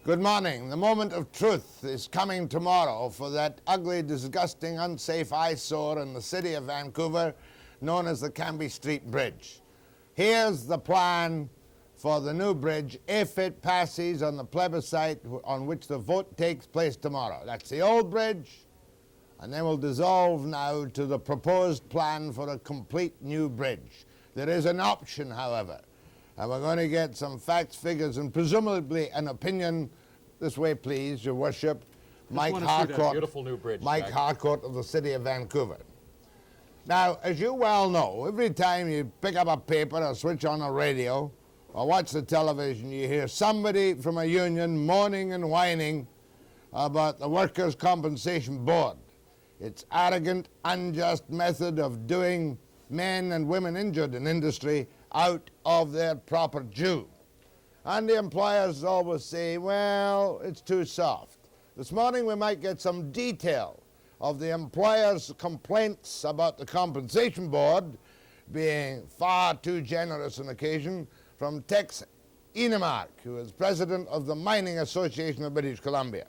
Good morning. The moment of truth is coming tomorrow for that ugly, disgusting, unsafe eyesore in the city of Vancouver known as the Cambie Street Bridge. Here's the plan for the new bridge if it passes on the plebiscite on which the vote takes place tomorrow. That's the old bridge, and then we'll dissolve now to the proposed plan for a complete new bridge. There is an option, however, and we're going to get some facts, figures, and presumably an opinion. This way, please, Your Worship. Mike Harcourt, beautiful new bridge, Mike Harcourt of the City of Vancouver. Now, as you well know, every time you pick up a paper or switch on a radio or watch the television, you hear somebody from a union moaning and whining about the Workers' Compensation Board. Its arrogant, unjust method of doing men and women injured in industry out of their proper due. And the employers always say, well, it's too soft. This morning we might get some detail of the employers' complaints about the Compensation Board being far too generous on occasion from Tex Enemark, who is president of the Mining Association of British Columbia.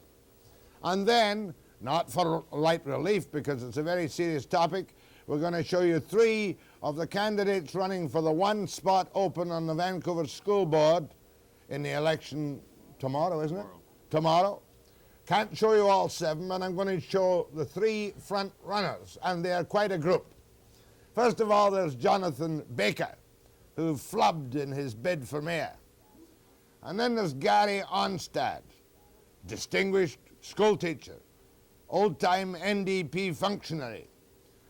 And then, not for light relief because it's a very serious topic, we're going to show you three of the candidates running for the one spot open on the Vancouver School Board in the election tomorrow, isn't it? Tomorrow. Can't show you all seven, but I'm going to show the three front runners, and they're quite a group. First of all, there's Jonathan Baker, who flubbed in his bid for mayor. And then there's Gary Onstad, distinguished schoolteacher, old-time NDP functionary.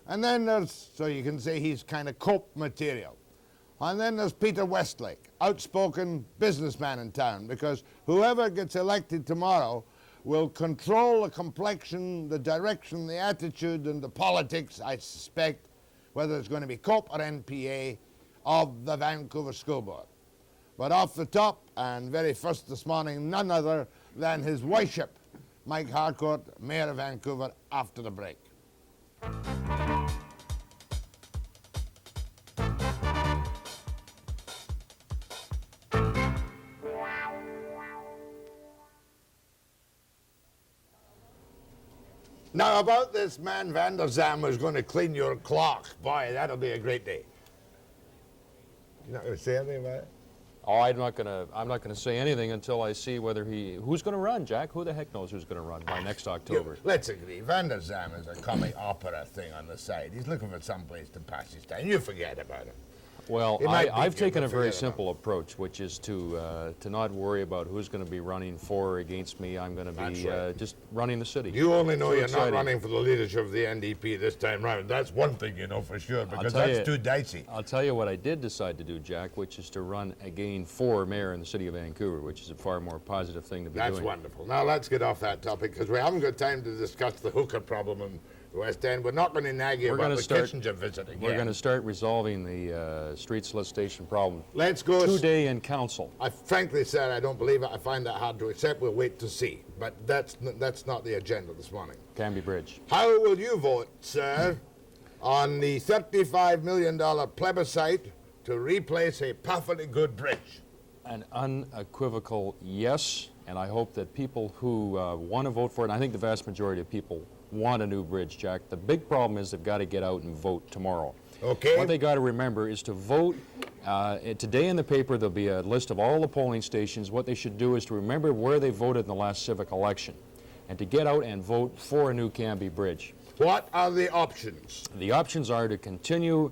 And then there's, so you can say he's kind of cope material. And then there's Peter Westlake, outspoken businessman in town, because whoever gets elected tomorrow will control the complexion, the direction, the attitude, and the politics, I suspect, whether it's going to be COPE or NPA, of the Vancouver School Board. But off the top, and very first this morning, none other than His Worship, Mike Harcourt, Mayor of Vancouver, after the break. Now, about this man Van der Zam who's going to clean your clock. Boy, that'll be a great day. You're not going to say anything about it? Oh, I'm not gonna say anything until I see whether who's going to run, Jack. Who the heck knows who's going to run by next October? Let's agree. Van der Zam is a comic opera thing on the side. He's looking for some place to pass his time. You forget about him. Well, I've taken a very simple approach, which is to not worry about who's going to be running for or against me. I'm going to be just running the city. You only know you're not running for the leadership of the NDP this time round. That's one thing you know for sure, because that's too dicey. I'll tell you what I did decide to do, Jack, which is to run again for mayor in the city of Vancouver, which is a far more positive thing to be doing. That's wonderful. Now let's get off that topic, because we haven't got time to discuss the hookah problem in West End. We're not going to nag you about the Kissinger visit again. We're going to start resolving the street solicitation problem. Let's go. Today in council. I frankly said I don't believe it. I find that hard to accept. We'll wait to see. But that's not the agenda this morning. Cambie Bridge. How will you vote, sir, on the $35 million plebiscite to replace a perfectly good bridge? An unequivocal yes, and I hope that people who want to vote for it, and I think the vast majority of people want a new bridge, Jack. The big problem is they've got to get out and vote tomorrow. Okay. What they got to remember is to vote. Today in the paper there'll be a list of all the polling stations. What they should do is to remember where they voted in the last civic election and to get out and vote for a new Cambie Bridge. What are the options? The options are to continue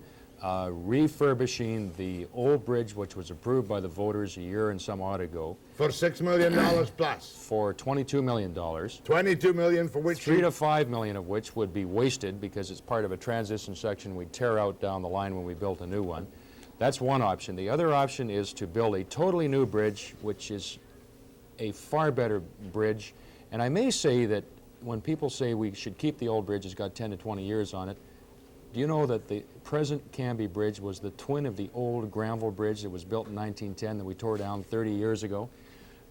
refurbishing the old bridge, which was approved by the voters a year and some odd ago. For $6 million plus. For $22 million. $22 million for which? $3 to $5 million of which would be wasted because it's part of a transition section we'd tear out down the line when we built a new one. That's one option. The other option is to build a totally new bridge, which is a far better bridge. And I may say that when people say we should keep the old bridge, it's got 10 to 20 years on it. Do you know that the present Cambie Bridge was the twin of the old Granville Bridge that was built in 1910 that we tore down 30 years ago?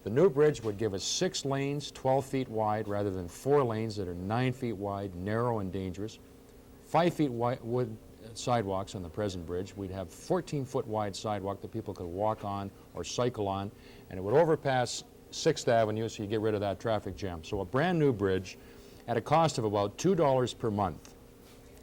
The new bridge would give us 6 lanes, 12 feet wide, rather than 4 lanes that are 9 feet wide, narrow and dangerous. 5 feet wide wood sidewalks on the present bridge. We'd have 14-foot wide sidewalk that people could walk on or cycle on, and it would overpass 6th Avenue, so you get rid of that traffic jam. So a brand new bridge at a cost of about $2 per month.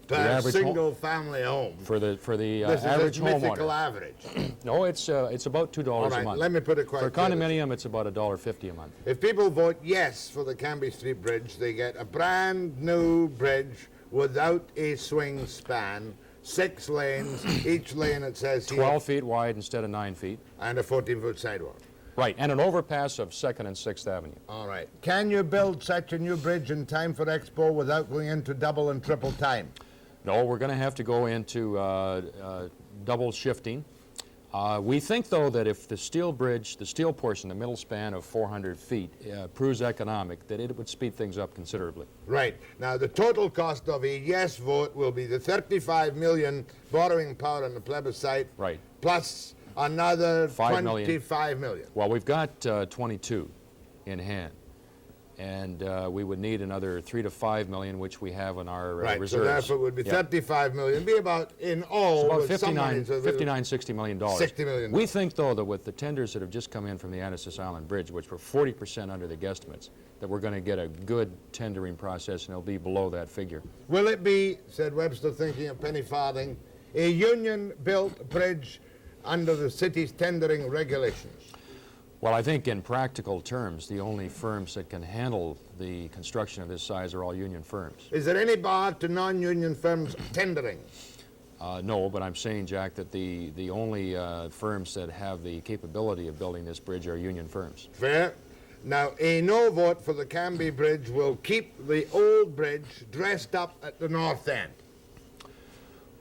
Per single family home. For the This average is a mythical homeowner. average. No, it's about $2 All a right, month. let me put it quite For a clearly. condominium, it's about $1.50 a month. If people vote yes for the Cambie Street Bridge, they get a brand new bridge without a swing span, 6 lanes, each lane it says here, 12 feet wide instead of 9 feet. and a 14-foot sidewalk. Right, and an overpass of 2nd and 6th Avenue. All right. Can you build such a new bridge in time for Expo without going into double and triple time? No, we're going to have to go into double shifting. We think, though, that if the steel bridge, the steel portion, the middle span of 400 feet, proves economic, that it would speed things up considerably. Right. Now, the total cost of a yes vote will be the 35 million borrowing power on the plebiscite. Right. Plus another 5 million. 25 million. Well, we've got 22 in hand, and we would need another 3 to 5 million, which we have in our Right, reserves. so therefore it would be Yeah. 35 million. Be about, in all, About with some money, $60 million. $60 million. We think, though, that with the tenders that have just come in from the Annacis Island Bridge, which were 40% under the guesstimates, that we're going to get a good tendering process, and it'll be below that figure. Will it be, said Webster, thinking of penny farthing, a union-built bridge under the city's tendering regulations? Well, I think in practical terms, the only firms that can handle the construction of this size are all union firms. Is there any bar to non-union firms tendering? No, but I'm saying, Jack, that the only firms that have the capability of building this bridge are union firms. Fair. Now, a no vote for the Cambie Bridge will keep the old bridge dressed up at the north end.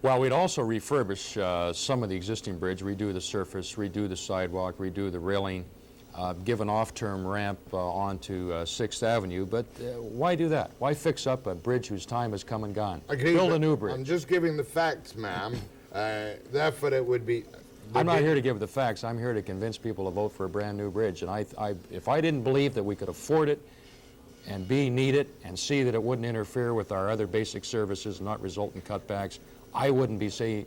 Well, we'd also refurbish some of the existing bridge, redo the surface, redo the sidewalk, redo the railing, give an off-term ramp onto 6th Avenue, but why do that? Why fix up a bridge whose time has come and gone? Agreed, Build a but new bridge. I'm just giving the facts, ma'am. Therefore, it would be... I'm not here to give the facts. I'm here to convince people to vote for a brand new bridge. And if I didn't believe that we could afford it and B, need it, and C, that it wouldn't interfere with our other basic services and not result in cutbacks, I wouldn't be saying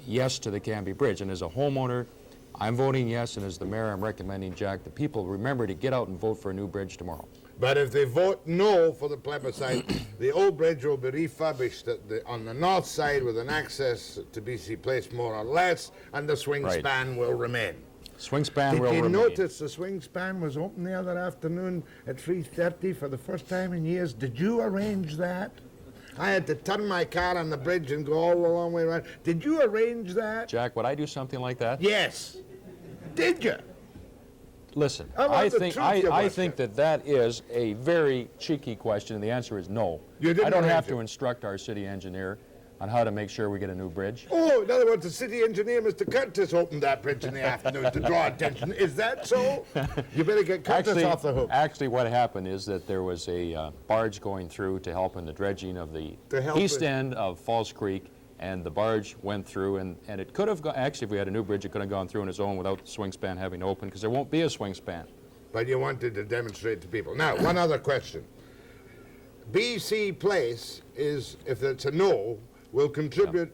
yes to the Cambie Bridge. And as a homeowner, I'm voting yes, and as the mayor, I'm recommending, Jack, that people remember to get out and vote for a new bridge tomorrow. But if they vote no for the plebiscite, the old bridge will be refurbished on the north side with an access to BC Place more or less, and the swing Right. span will remain. Swing span will Did you remain. notice the swing span was open the other afternoon at 3:30 for the first time in years? Did you arrange that? I had to turn my car on the bridge and go all the long way around. Did you arrange that? Jack, would I do something like that? Yes. Did you? Listen, I want I the think truth, you I bastard. think that is a very cheeky question, and the answer is no. You didn't I don't have arrange to it. instruct our city engineer on how to make sure we get a new bridge. Oh, in other words, the city engineer, Mr. Curtis, opened that bridge in the afternoon to draw attention. Is that so? You better get Curtis off the hook. Actually, what happened is that there was a barge going through to help in the dredging of the To help east it. end of Falls Creek, and the barge went through, and it could have gone, actually, if we had a new bridge, it could have gone through on its own without the swing span having to open, because there won't be a swing span. But you wanted to demonstrate to people. Now, one other question. BC Place is, if it's a no, will contribute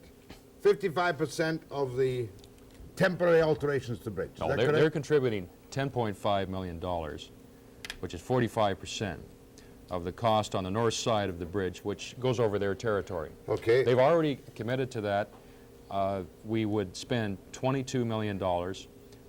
55% of the temporary alterations to the bridge. Is No, that they're correct? contributing $10.5 million, which is 45% of the cost on the north side of the bridge, which goes over their territory. Okay. They've already committed to that. We would spend $22 million,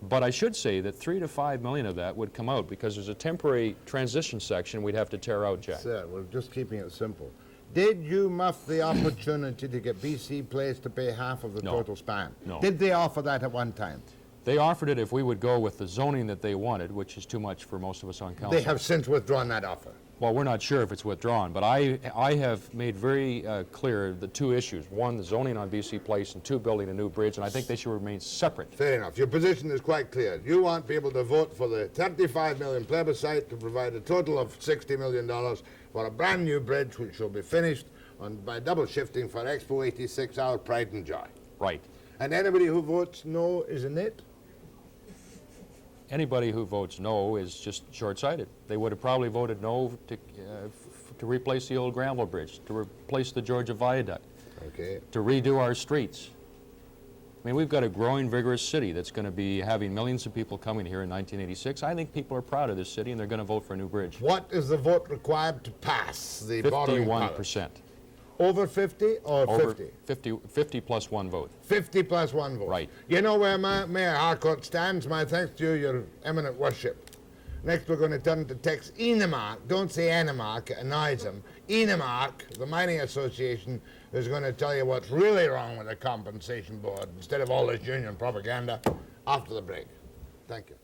but I should say that 3 to 5 million of that would come out because there's a temporary transition section we'd have to tear out, Jack. Sir, we're just keeping it simple. Did you muff the opportunity to get BC Place to pay half of the No. total span? No. Did they offer that at one time? They offered it if we would go with the zoning that they wanted, which is too much for most of us on council. They have since withdrawn that offer. Well, we're not sure if it's withdrawn, but I have made very clear the two issues. One, the zoning on BC Place, and two, building a new bridge, and I think they should remain separate. Fair enough. Your position is quite clear. You want people to vote for the 35 million plebiscite to provide a total of $60 million for a brand new bridge which will be finished by double shifting for Expo 86, our pride and joy. Right. And anybody who votes no is in it? Anybody who votes no is just short-sighted. They would have probably voted no to replace the old Granville Bridge, to replace the Georgia Viaduct, Okay. to redo our streets. I mean, we've got a growing, vigorous city that's going to be having millions of people coming here in 1986. I think people are proud of this city, and they're going to vote for a new bridge. What is the vote required to pass the borrowing power? 51%. Over 50 or Over 50? 50 plus one vote. 50 plus one vote. Right. You know where Mayor Harcourt stands? My thanks to you, your eminent worship. Next, we're going to turn to Tex Enemark. Don't say Enemark, it annoys him. Enemark, the Mining Association, is going to tell you what's really wrong with the Compensation Board instead of all this union propaganda after the break. Thank you.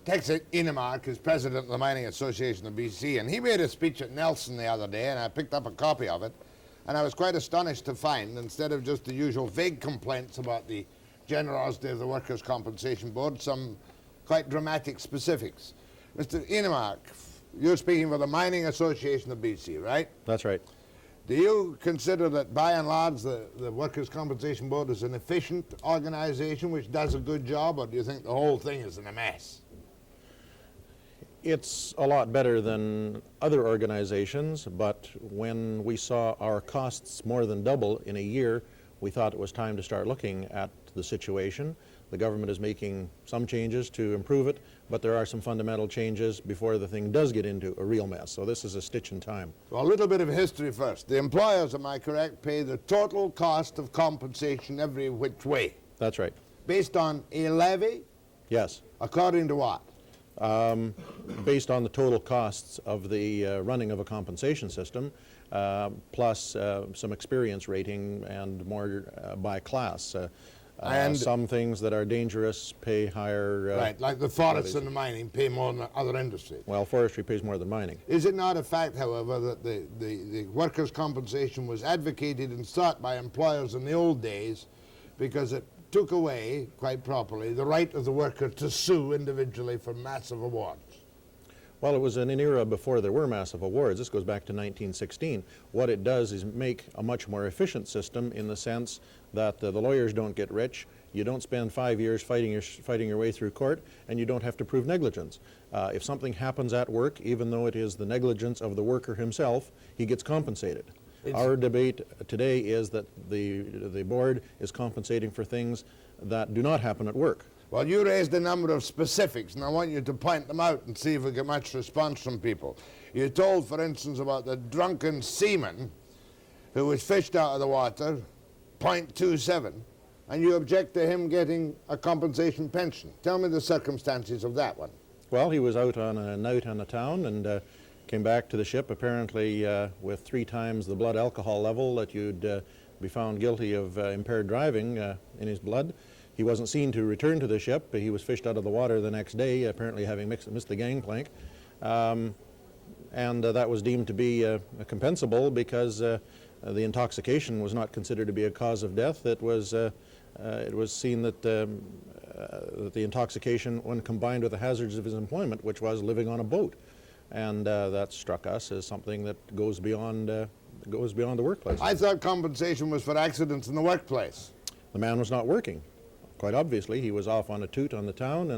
Tex Enemark is president of the Mining Association of BC, and he made a speech at Nelson the other day, and I picked up a copy of it, and I was quite astonished to find, instead of just the usual vague complaints about the generosity of the Workers' Compensation Board, some quite dramatic specifics. Mr. Enemark, you're speaking for the Mining Association of BC, right? That's right. Do you consider that, by and large, the Workers' Compensation Board is an efficient organization which does a good job, or do you think the whole thing is in a mess? It's a lot better than other organizations, but when we saw our costs more than double in a year, we thought it was time to start looking at the situation. The government is making some changes to improve it, but there are some fundamental changes before the thing does get into a real mess. So this is a stitch in time. Well, a little bit of history first. The employers, am I correct, pay the total cost of compensation every which way? That's right. Based on a levy? Yes. According to what? Based on the total costs of the running of a compensation system, plus some experience rating and more by class. And some things that are dangerous pay higher. Right, like the forests and the mining pay more than other industries. Well, forestry pays more than mining. Is it not a fact, however, that the workers' compensation was advocated and sought by employers in the old days because it took away, quite properly, the right of the worker to sue individually for massive awards? Well, it was in an era before there were massive awards. This goes back to 1916. What it does is make a much more efficient system in the sense that the lawyers don't get rich, you don't spend 5 years fighting your way through court, and you don't have to prove negligence. If something happens at work, even though it is the negligence of the worker himself, he gets compensated. Our debate today is that the board is compensating for things that do not happen at work. Well, you raised a number of specifics, and I want you to point them out and see if we get much response from people. You told, for instance, about the drunken seaman who was fished out of the water, 0.27, and you object to him getting a compensation pension. Tell me the circumstances of that one. Well, he was out on a night on the town and came back to the ship apparently with 3 times the blood alcohol level that you'd be found guilty of impaired driving in his blood. He wasn't seen to return to the ship. He was fished out of the water the next day, apparently having missed the gangplank. And that was deemed to be compensable because the intoxication was not considered to be a cause of death. It was seen that the intoxication, when combined with the hazards of his employment, which was living on a boat, and that struck us as something that goes beyond the workplace. I thought compensation was for accidents in the workplace. The man was not working. Quite obviously, he was off on a toot on the town,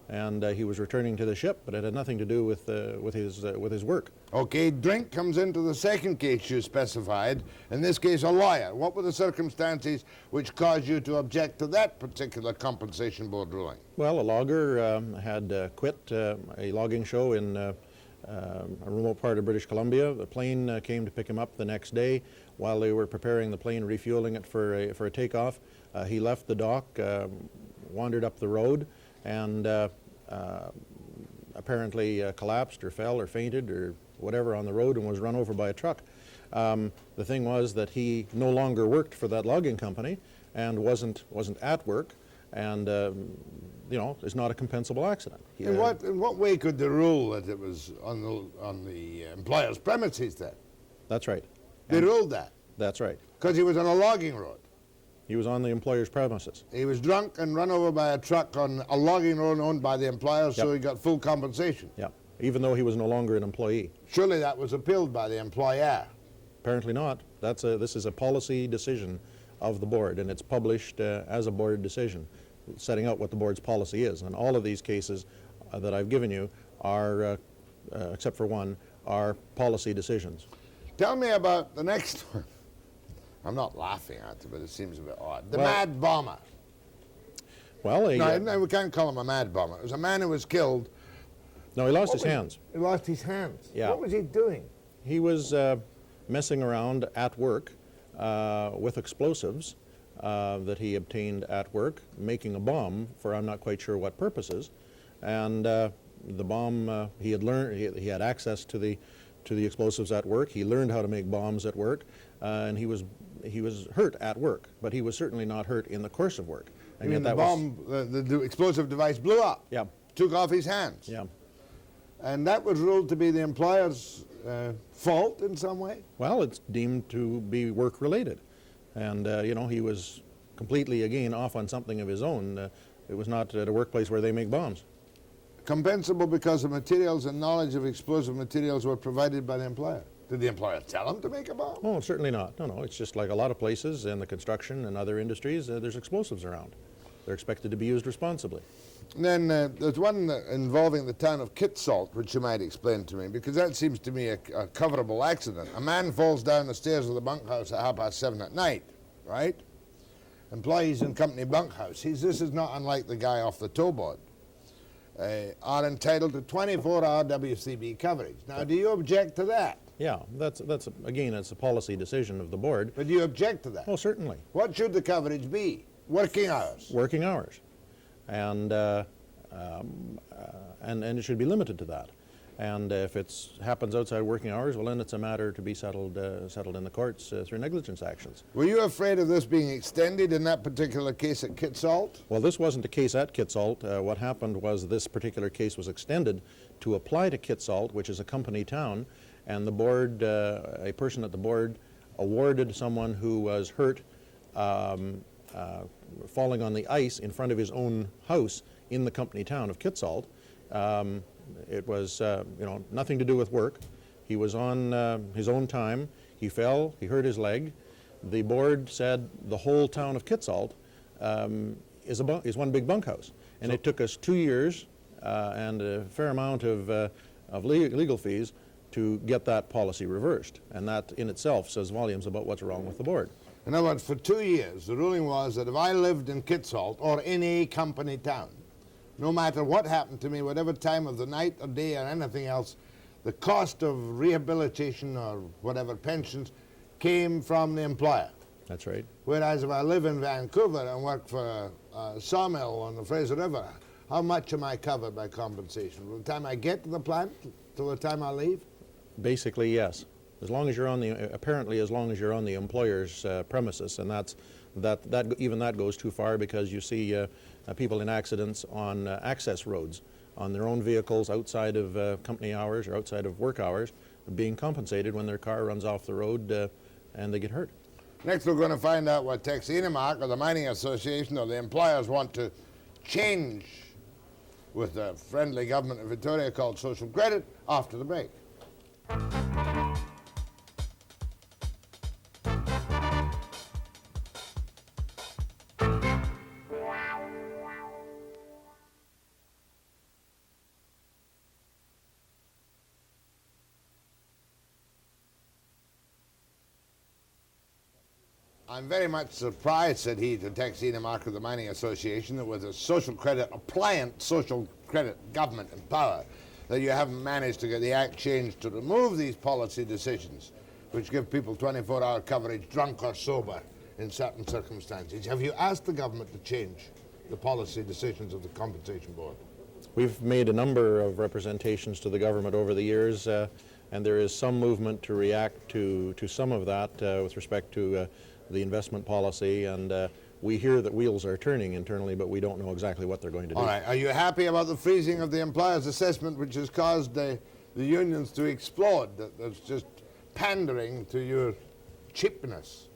and he was returning to the ship, but it had nothing to do with his work. Okay, drink comes into the second case you specified, in this case a lawyer. What were the circumstances which caused you to object to that particular compensation board ruling? Well, a logger had quit a logging show in a remote part of British Columbia. The plane came to pick him up the next day. While they were preparing the plane, refueling it for a takeoff, he left the dock, wandered up the road, and apparently collapsed or fell or fainted or whatever on the road and was run over by a truck. The thing was that he no longer worked for that logging company and wasn't at work, and it's not a compensable accident. In what way could they rule that it was on the employer's premises then? That's right. They ruled that? That's right. Because he was on a logging road? He was on the employer's premises. He was drunk and run over by a truck on a logging road owned by the employer, so he got full compensation. Yeah, even though he was no longer an employee. Surely that was appealed by the employer. Apparently not. This is a policy decision of the board, and it's published as a board decision. setting out what the board's policy is. And all of these cases that I've given you are, except for one, are policy decisions. Tell me about the next one. I'm not laughing at it, but it seems a bit odd. The Mad Bomber. Well, No, we can't call him a mad bomber. It was a man who was killed. no, he lost his hands. He lost his hands. Yeah. What was he doing? He was messing around at work with explosives that he obtained at work, making a bomb for I'm not quite sure what purposes. And the bomb, he had learned, he had access to the explosives at work. He learned how to make bombs at work, and he was hurt at work, but he was certainly not hurt in the course of work. And I mean, the bomb, the explosive device blew up. Yeah. Took off his hands. Yeah. And that was ruled to be the employer's fault in some way? Well, it's deemed to be work-related. And, you know, he was completely, again, off on something of his own. It was not at a workplace where they make bombs. Compensable because the materials and knowledge of explosive materials were provided by the employer. Did the employer tell him to make a bomb? Oh, certainly not. No, it's just like a lot of places in the construction and other industries, there's explosives around. They're expected to be used responsibly. And then there's one involving the town of Kitsault, which you might explain to me, because that seems to me a coverable accident. A man falls down the stairs of the bunkhouse at 7:30 at night, right? Employees in company bunkhouse. This is not unlike the guy off the towboat. Are entitled to 24-hour WCB coverage. Now, do you object to that? Yeah, that's again, it's a policy decision of the board. But do you object to that? Oh, certainly. What should the coverage be? Working hours? Working hours. And it should be limited to that. And if it happens outside working hours, well, then it's a matter to be settled in the courts through negligence actions. Were you afraid of this being extended in that particular case at Kitsault? Well, this wasn't a case at Kitsault. What happened was this particular case was extended to apply to Kitsault, which is a company town, and the board, a person at the board awarded someone who was hurt falling on the ice in front of his own house in the company town of Kitsault. It was, nothing to do with work. He was on his own time. He fell. He hurt his leg. The board said the whole town of Kitsault is one big bunkhouse, and it took us 2 years and a fair amount of legal fees to get that policy reversed, and that in itself says volumes about what's wrong with the board. In other words, for 2 years, the ruling was that if I lived in Kitsault or in a company town, no matter what happened to me, whatever time of the night or day or anything else, the cost of rehabilitation or whatever pensions came from the employer. That's right. Whereas if I live in Vancouver and work for a sawmill on the Fraser River, how much am I covered by compensation? From the time I get to the plant till the time I leave? Basically, yes. As long as you're on as long as you're on the employer's premises, and even that goes too far, because you see people in accidents on access roads on their own vehicles outside of company hours or outside of work hours, being compensated when their car runs off the road and they get hurt. Next, we're going to find out what Tex Enemark or the Mining Association or the employers want to change with the friendly government of Victoria called social credit after the break. I'm very much surprised, said he to Tex Enemark of the Mining Association, that with a social credit, a pliant social credit government in power, that you haven't managed to get the Act changed to remove these policy decisions, which give people 24-hour coverage, drunk or sober, in certain circumstances. Have you asked the government to change the policy decisions of the Compensation Board? We've made a number of representations to the government over the years, and there is some movement to react to some of that with respect to the investment policy, and we hear that wheels are turning internally, but we don't know exactly what they're going to do. All right. Are you happy about the freezing of the employer's assessment, which has caused the unions to explode? That's just pandering to your cheapness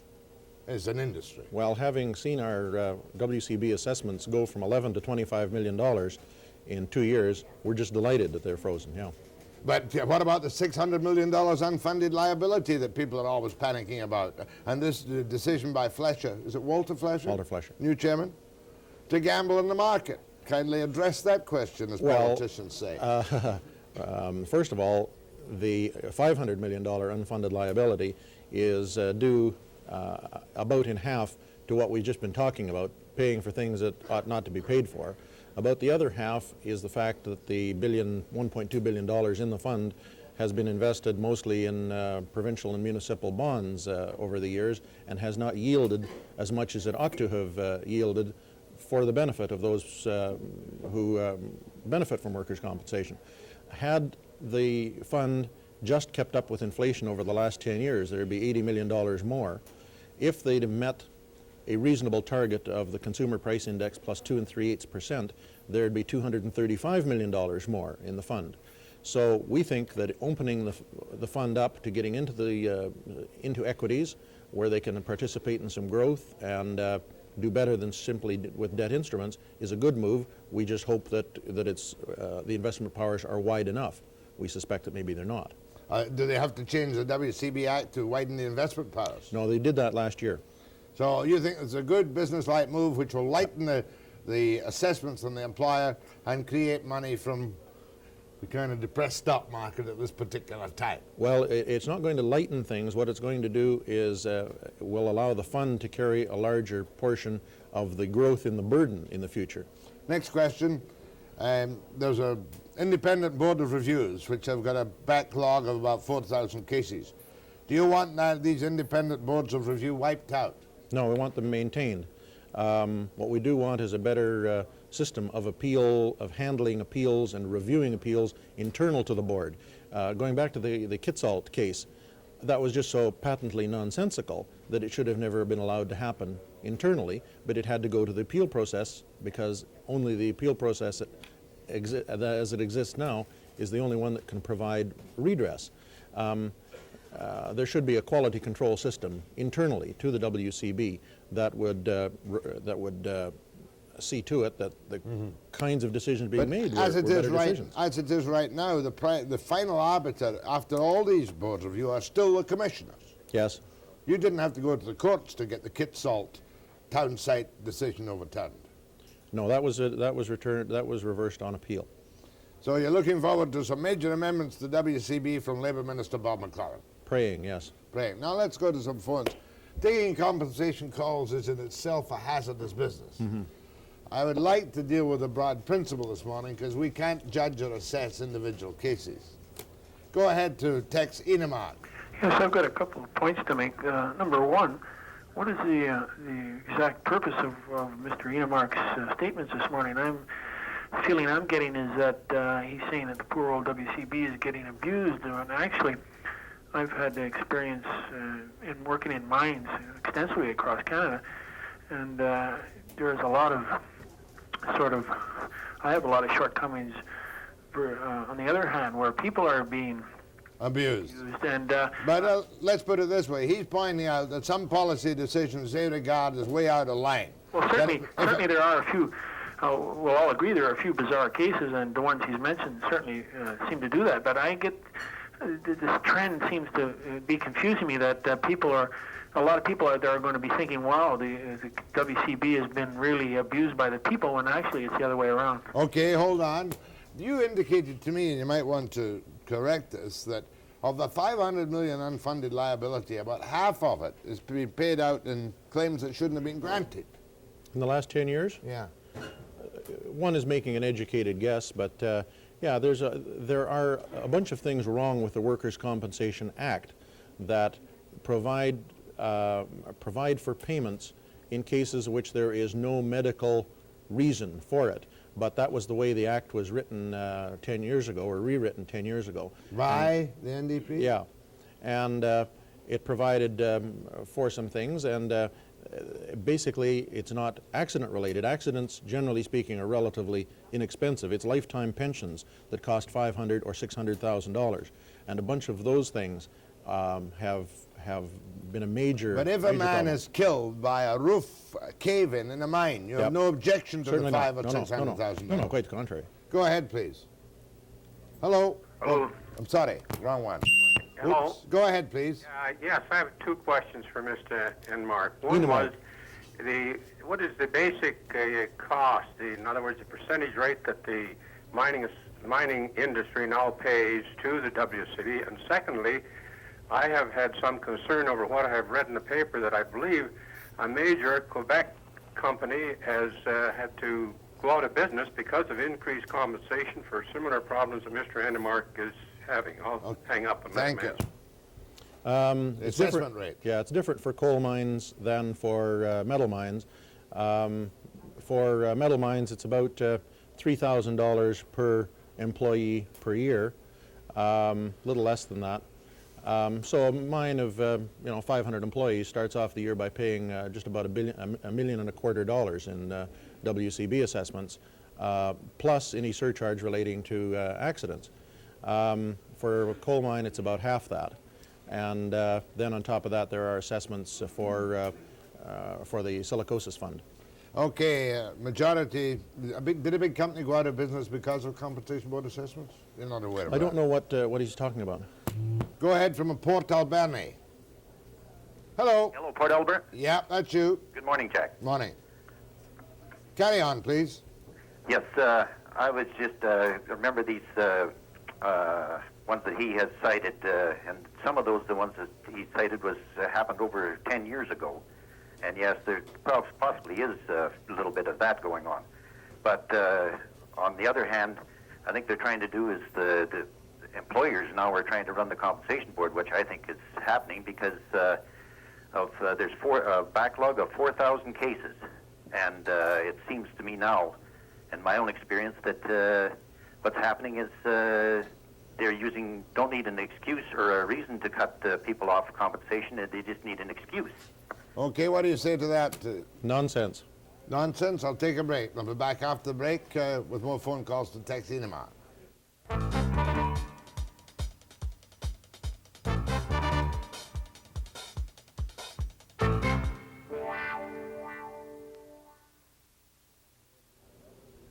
as an industry. Well, having seen our WCB assessments go from $11 to $25 million in 2 years, we're just delighted that they're frozen, yeah. But what about the $600 million unfunded liability that people are always panicking about? And this decision by Fletcher, is it Walter Fletcher? Walter Fletcher. New chairman, to gamble in the market? Kindly address that question, as politicians say. First of all, the $500 million unfunded liability is due about in half to what we've just been talking about, paying for things that ought not to be paid for. About the other half is the fact that the $1.2 billion in the fund has been invested mostly in provincial and municipal bonds over the years and has not yielded as much as it ought to have yielded for the benefit of those who benefit from workers' compensation. Had the fund just kept up with inflation over the last 10 years, there would be $80 million more. If they'd have met a reasonable target of the Consumer Price Index plus 2 3/8%, there'd be $235 million more in the fund. So we think that opening the fund up to getting into equities where they can participate in some growth and do better than simply with debt instruments is a good move. We just hope that it's the investment powers are wide enough. We suspect that maybe they're not. Do they have to change the WCB Act to widen the investment powers? No, they did that last year. So you think it's a good business-like move which will lighten the assessments on the employer and create money from the kind of depressed stock market at this particular time? Well, it's not going to lighten things. What it's going to do is will allow the fund to carry a larger portion of the growth in the burden in the future. Next question. There's an independent board of reviews which have got a backlog of about 4,000 cases. Do you want these independent boards of review wiped out? No, we want them maintained. What we do want is a better system of appeal, of handling appeals and reviewing appeals internal to the board. Going back to the Kitsault case, that was just so patently nonsensical that it should have never been allowed to happen internally, but it had to go to the appeal process because only the appeal process as it exists now is the only one that can provide redress. There should be a quality control system internally to the WCB that would see to it that the kinds of decisions being made were better decisions. As it is right now, the final arbiter after all these board review are still the commissioners. Yes. You didn't have to go to the courts to get the Kitsault town site decision overturned. No, that was reversed on appeal. So you're looking forward to some major amendments to WCB from Labour Minister Bob McLaren. Praying, yes. Praying. Now let's go to some phones. Taking compensation calls is in itself a hazardous business. I would like to deal with a broad principle this morning because we can't judge or assess individual cases. Go ahead to Tex Enemark. Yes, I've got a couple of points to make. Number one, what is the exact purpose of Mr. Enemark's statements this morning? The feeling I'm getting is that he's saying that the poor old WCB is getting abused. And actually, I've had the experience in working in mines extensively across Canada, and there's a lot of I have a lot of shortcomings on the other hand, where people are being abused. And, but let's put it this way. He's pointing out that some policy decisions they regard as way out of line. Well, certainly there are a few, we'll all agree there are a few bizarre cases, and the ones he's mentioned certainly seem to do that. But I get, this trend seems to be confusing me that a lot of people out there are going to be thinking, wow, the WCB has been really abused by the people, when actually it's the other way around. Okay, hold on. You indicated to me, and you might want to correct this, that of the $500 million unfunded liability, about half of it is to be paid out in claims that shouldn't have been granted. In the last 10 years? Yeah. One is making an educated guess, but yeah, there are a bunch of things wrong with the Workers' Compensation Act that provide for payments in cases in which there is no medical reason for it. But that was the way the Act was written 10 years ago, or rewritten 10 years ago. By the NDP? Yeah. And it provided for some things, and basically it's not accident related. Accidents, generally speaking, are relatively inexpensive. It's lifetime pensions that cost $500,000 or $600,000. And a bunch of those things have been a major. But if a man is killed by a roof cave-in a mine, you have no objection to Certainly the $500,000 or $600,000. No, quite the contrary. Go ahead, please. Hello. Hello. I'm sorry, wrong one. Hello. Oops. Go ahead, please. Yes, I have two questions for Mr. Enemark. One was, what is the basic cost? In other words, the percentage rate that the mining industry now pays to the WCB. And secondly, I have had some concern over what I have read in the paper that I believe a major Quebec company has had to go out of business because of increased compensation for similar problems that Mr. Enemark is having. I'll hang up on that. Thank you. It's Assessment different, rate. yeah, it's different for coal mines than for metal mines. For metal mines, it's about $3,000 per employee per year, a little less than that. So a mine of 500 employees starts off the year by paying just about $1.25 million in WCB assessments, plus any surcharge relating to accidents. For a coal mine, it's about half that. And then on top of that, there are assessments for the silicosis fund. Okay, majority, did a big company go out of business because of compensation board assessments? You're not aware of I that. don't know what he's talking about. Go ahead from Port Alberni. Hello. Hello, Port Albert. Yeah, that's you. Good morning, Jack. Morning. Carry on, please. Yes, I was just remember these ones that he has cited, and some of those, the ones that he cited, was happened over 10 years ago. And yes, there possibly is a little bit of that going on. But on the other hand, I think they're trying to do is the employers now are trying to run the compensation board, which I think is happening because there's a backlog of 4,000 cases. And it seems to me now, in my own experience, that what's happening is don't need an excuse or a reason to cut people off compensation. They just need an excuse. Okay, what do you say to that? Nonsense. Nonsense? I'll take a break. I'll be back after the break with more phone calls to Tex Enemark.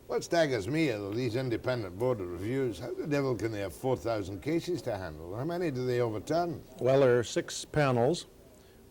What staggers me are these independent board of reviews. How the devil can they have 4,000 cases to handle? How many do they overturn? Well, there are 6 panels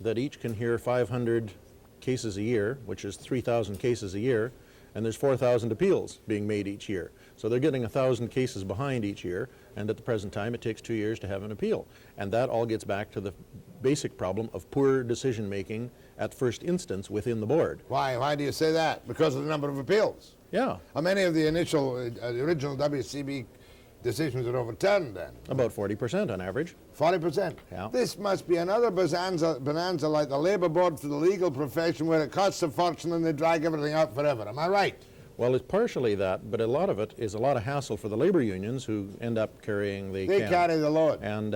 that each can hear 500 cases a year, which is 3,000 cases a year, and there's 4,000 appeals being made each year. So they're getting 1,000 cases behind each year, and at the present time it takes 2 years to have an appeal. And that all gets back to the basic problem of poor decision-making at first instance within the board. Why? Why do you say that? Because of the number of appeals. Yeah, How many of the original WCB decisions are overturned then? about 40% on average. 40%? Yeah. This must be another bonanza like the Labour Board for the legal profession where it costs a fortune and they drag everything out forever. Am I right? Well, it's partially that, but a lot of it is a lot of hassle for the labor unions who end up carrying the They can. carry the load. And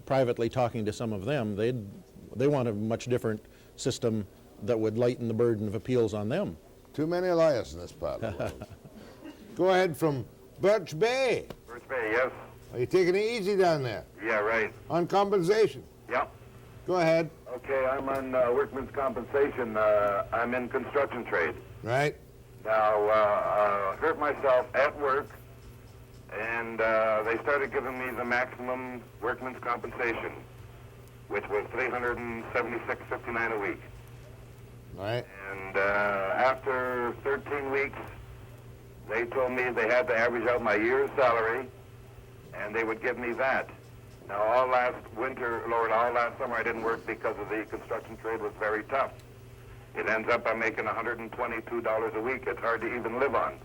privately talking to some of them, they want a much different system that would lighten the burden of appeals on them. Too many lawyers in this part of the world. Go ahead from Birch Bay. Birch Bay, yes. Are you taking it easy down there? Yeah, right. On compensation? Yep. Go ahead. Okay, I'm on workman's compensation. I'm in construction trade. Right? Now, hurt myself at work, and they started giving me the maximum workman's compensation, which was $376.59 a week. Right. And after 13 weeks, they told me they had to average out my year's salary, and they would give me that. Now, all last summer I didn't work because of the construction trade was very tough. It ends up I'm making $122 a week. It's hard to even live on.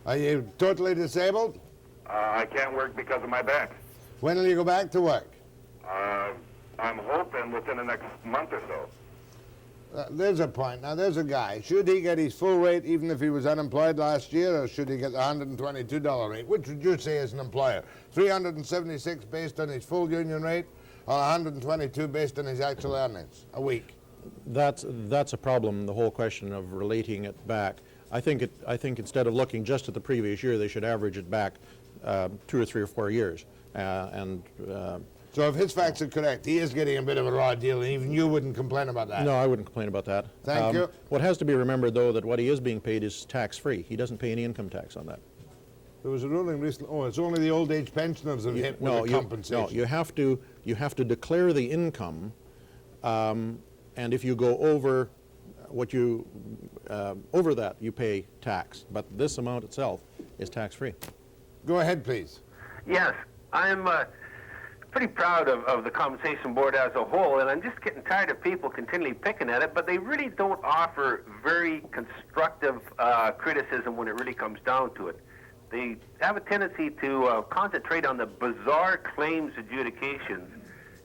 Are you totally disabled? I can't work because of my back. When will you go back to work? I'm hoping within the next month or so. There's a point. Now, there's a guy. Should he get his full rate even if he was unemployed last year, or should he get the $122 rate? Which would you say as an employer? $376 based on his full union rate, or $122 based on his actual earnings a week? That's a problem, the whole question of relating it back. I think instead of looking just at the previous year, they should average it back 2 or 3 or 4 years. So if his facts are correct, he is getting a bit of a raw deal, and even you wouldn't complain about that. No, I wouldn't complain about that. Thank you. What has to be remembered, though, that what he is being paid is tax-free. He doesn't pay any income tax on that. There was a ruling recently. Oh, it's only the old age pensioners that hit with the compensation. No, you have to declare the income, and if you go over over that, you pay tax. But this amount itself is tax-free. Go ahead, please. Yes, I'm pretty proud of the Compensation Board as a whole, and I'm just getting tired of people continually picking at it, but they really don't offer very constructive criticism when it really comes down to it. They have a tendency to concentrate on the bizarre claims adjudications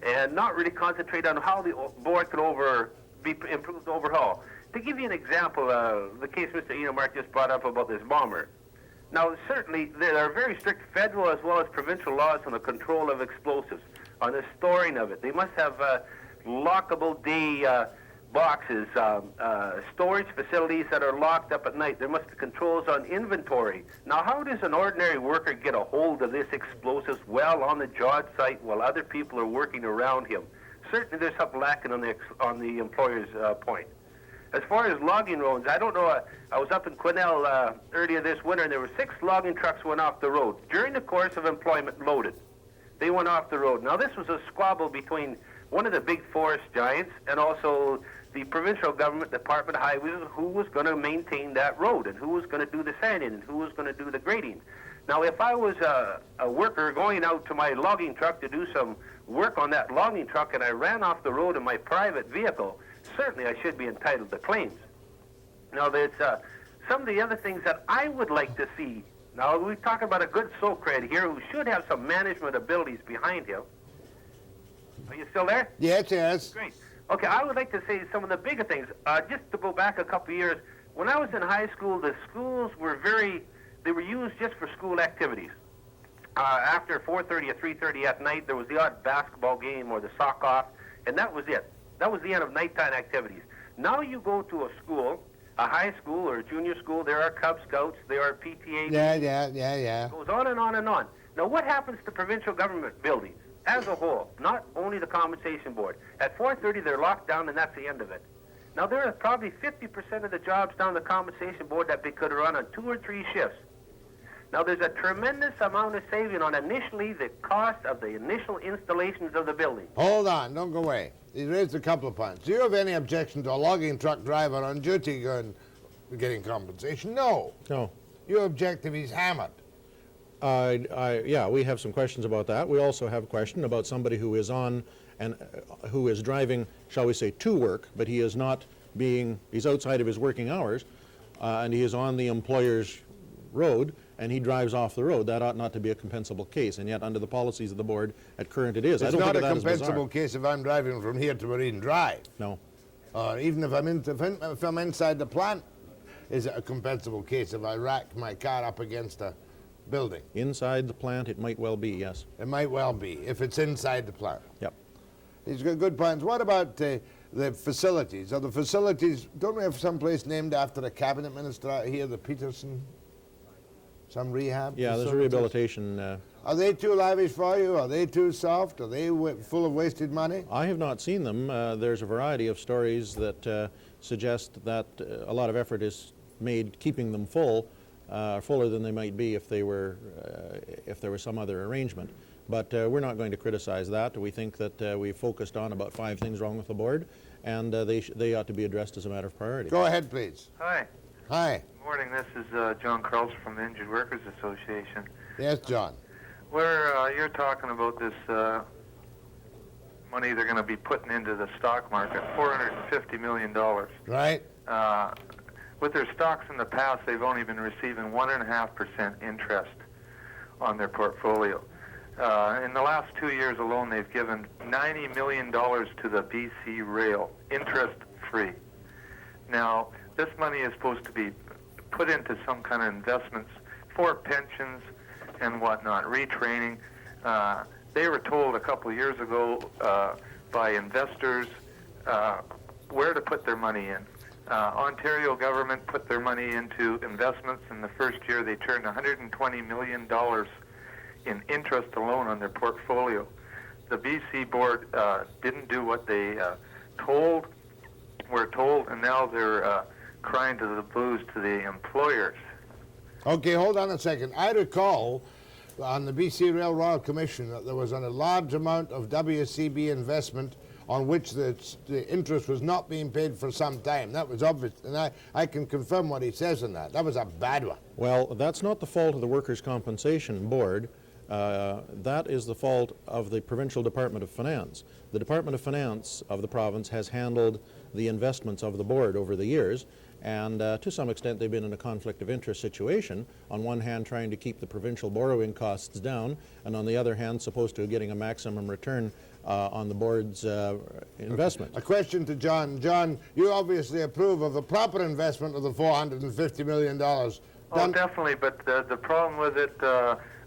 and not really concentrate on how the board could be improved overall. To give you an example, the case Mr. Enemark just brought up about this bomber. Now, certainly, there are very strict federal as well as provincial laws on the control of explosives, on the storing of it. They must have lockable day boxes, storage facilities that are locked up at night. There must be controls on inventory. Now, how does an ordinary worker get a hold of this explosives well on the job site while other people are working around him? Certainly, there's something lacking on the employer's point. As far as logging roads, I don't know. I was up in Quesnel earlier this winter, and there were 6 logging trucks went off the road during the course of employment loaded. They went off the road. Now, this was a squabble between one of the big forest giants and also the provincial government Department of Highways, who was going to maintain that road and who was going to do the sanding and who was going to do the grading. Now, if I was a worker going out to my logging truck to do some work on that logging truck and I ran off the road in my private vehicle, certainly I should be entitled to claims. Now, there's some of the other things that I would like to see. Now, we're talking about a good Socrat here who should have some management abilities behind him. Are you still there? Yes, yes. Great. Okay, I would like to say some of the bigger things. Just to go back a couple of years, when I was in high school, the schools were they were used just for school activities. After 4:30 or 3:30 at night, there was the odd basketball game or the sock off, and that was it. That was the end of nighttime activities. Now you go to a school, a high school or a junior school, there are Cub Scouts, there are PTA. Yeah. It goes on and on and on. Now what happens to provincial government buildings as a whole, not only the Compensation Board? At 4:30 they're locked down and that's the end of it. Now there are probably 50% of the jobs down the Compensation Board that they could run on 2 or 3 shifts. Now there's a tremendous amount of saving on initially the cost of the initial installations of the building. Hold on, don't go away. He raised a couple of points. Do you have any objection to a logging truck driver on duty getting compensation? No. No. You object if he's hammered. Yeah, we have some questions about that. We also have a question about somebody who is on and who is driving, shall we say, to work, but he is not he's outside of his working hours, and he is on the employer's road, and he drives off the road. That ought not to be a compensable case, and yet under the policies of the board at current it is. It's I don't not think a of that as bizarre. compensable case if I'm driving from here to Marine Drive. No. Or even if I'm inside the plant, is it a compensable case if I rack my car up against a building? Inside the plant, it might well be, yes. It might well be, if it's inside the plant. Yep. He's got good points. What about the facilities? Are the facilities, don't we have some place named after the cabinet minister here, the Peterson? Some rehab? Yeah, there's a facilities? rehabilitation. Are they too lavish for you? Are they too soft? Are they full of wasted money? I have not seen them. There's a variety of stories that suggest that a lot of effort is made keeping them full, fuller than they might be if there was some other arrangement. But we're not going to criticize that. We think that we focused on about 5 things wrong with the board, and they ought to be addressed as a matter of priority. Go ahead, please. Hi. Hi. Good morning. This is John Carlson from the Injured Workers Association. Yes, John. Where you're talking about this money they're going to be putting into the stock market, $450 million. Right. With their stocks in the past, they've only been receiving 1.5% interest on their portfolio. In the last 2 years alone, they've given $90 million to the BC Rail, interest-free. Now, this money is supposed to be put into some kind of investments for pensions and whatnot, retraining. They were told a couple of years ago by investors where to put their money in. Ontario government put their money into investments. In the first year, they turned $120 million in interest alone on their portfolio. The BC board didn't do what they were told, and now they're crying to the blues to the employers. Okay, hold on a second. I recall on the BC Rail Royal Commission that there was a large amount of WCB investment on which the interest was not being paid for some time. That was obvious, and I can confirm what he says in that. That was a bad one. Well, that's not the fault of the Workers' Compensation Board. That is the fault of the Provincial Department of Finance. The Department of Finance of the province has handled the investments of the board over the years, and to some extent they've been in a conflict of interest situation. On one hand, trying to keep the provincial borrowing costs down, and on the other hand, supposed to be getting a maximum return on the board's investment. A question to John. John, you obviously approve of the proper investment of the $450 million. Oh, definitely, but the problem with it,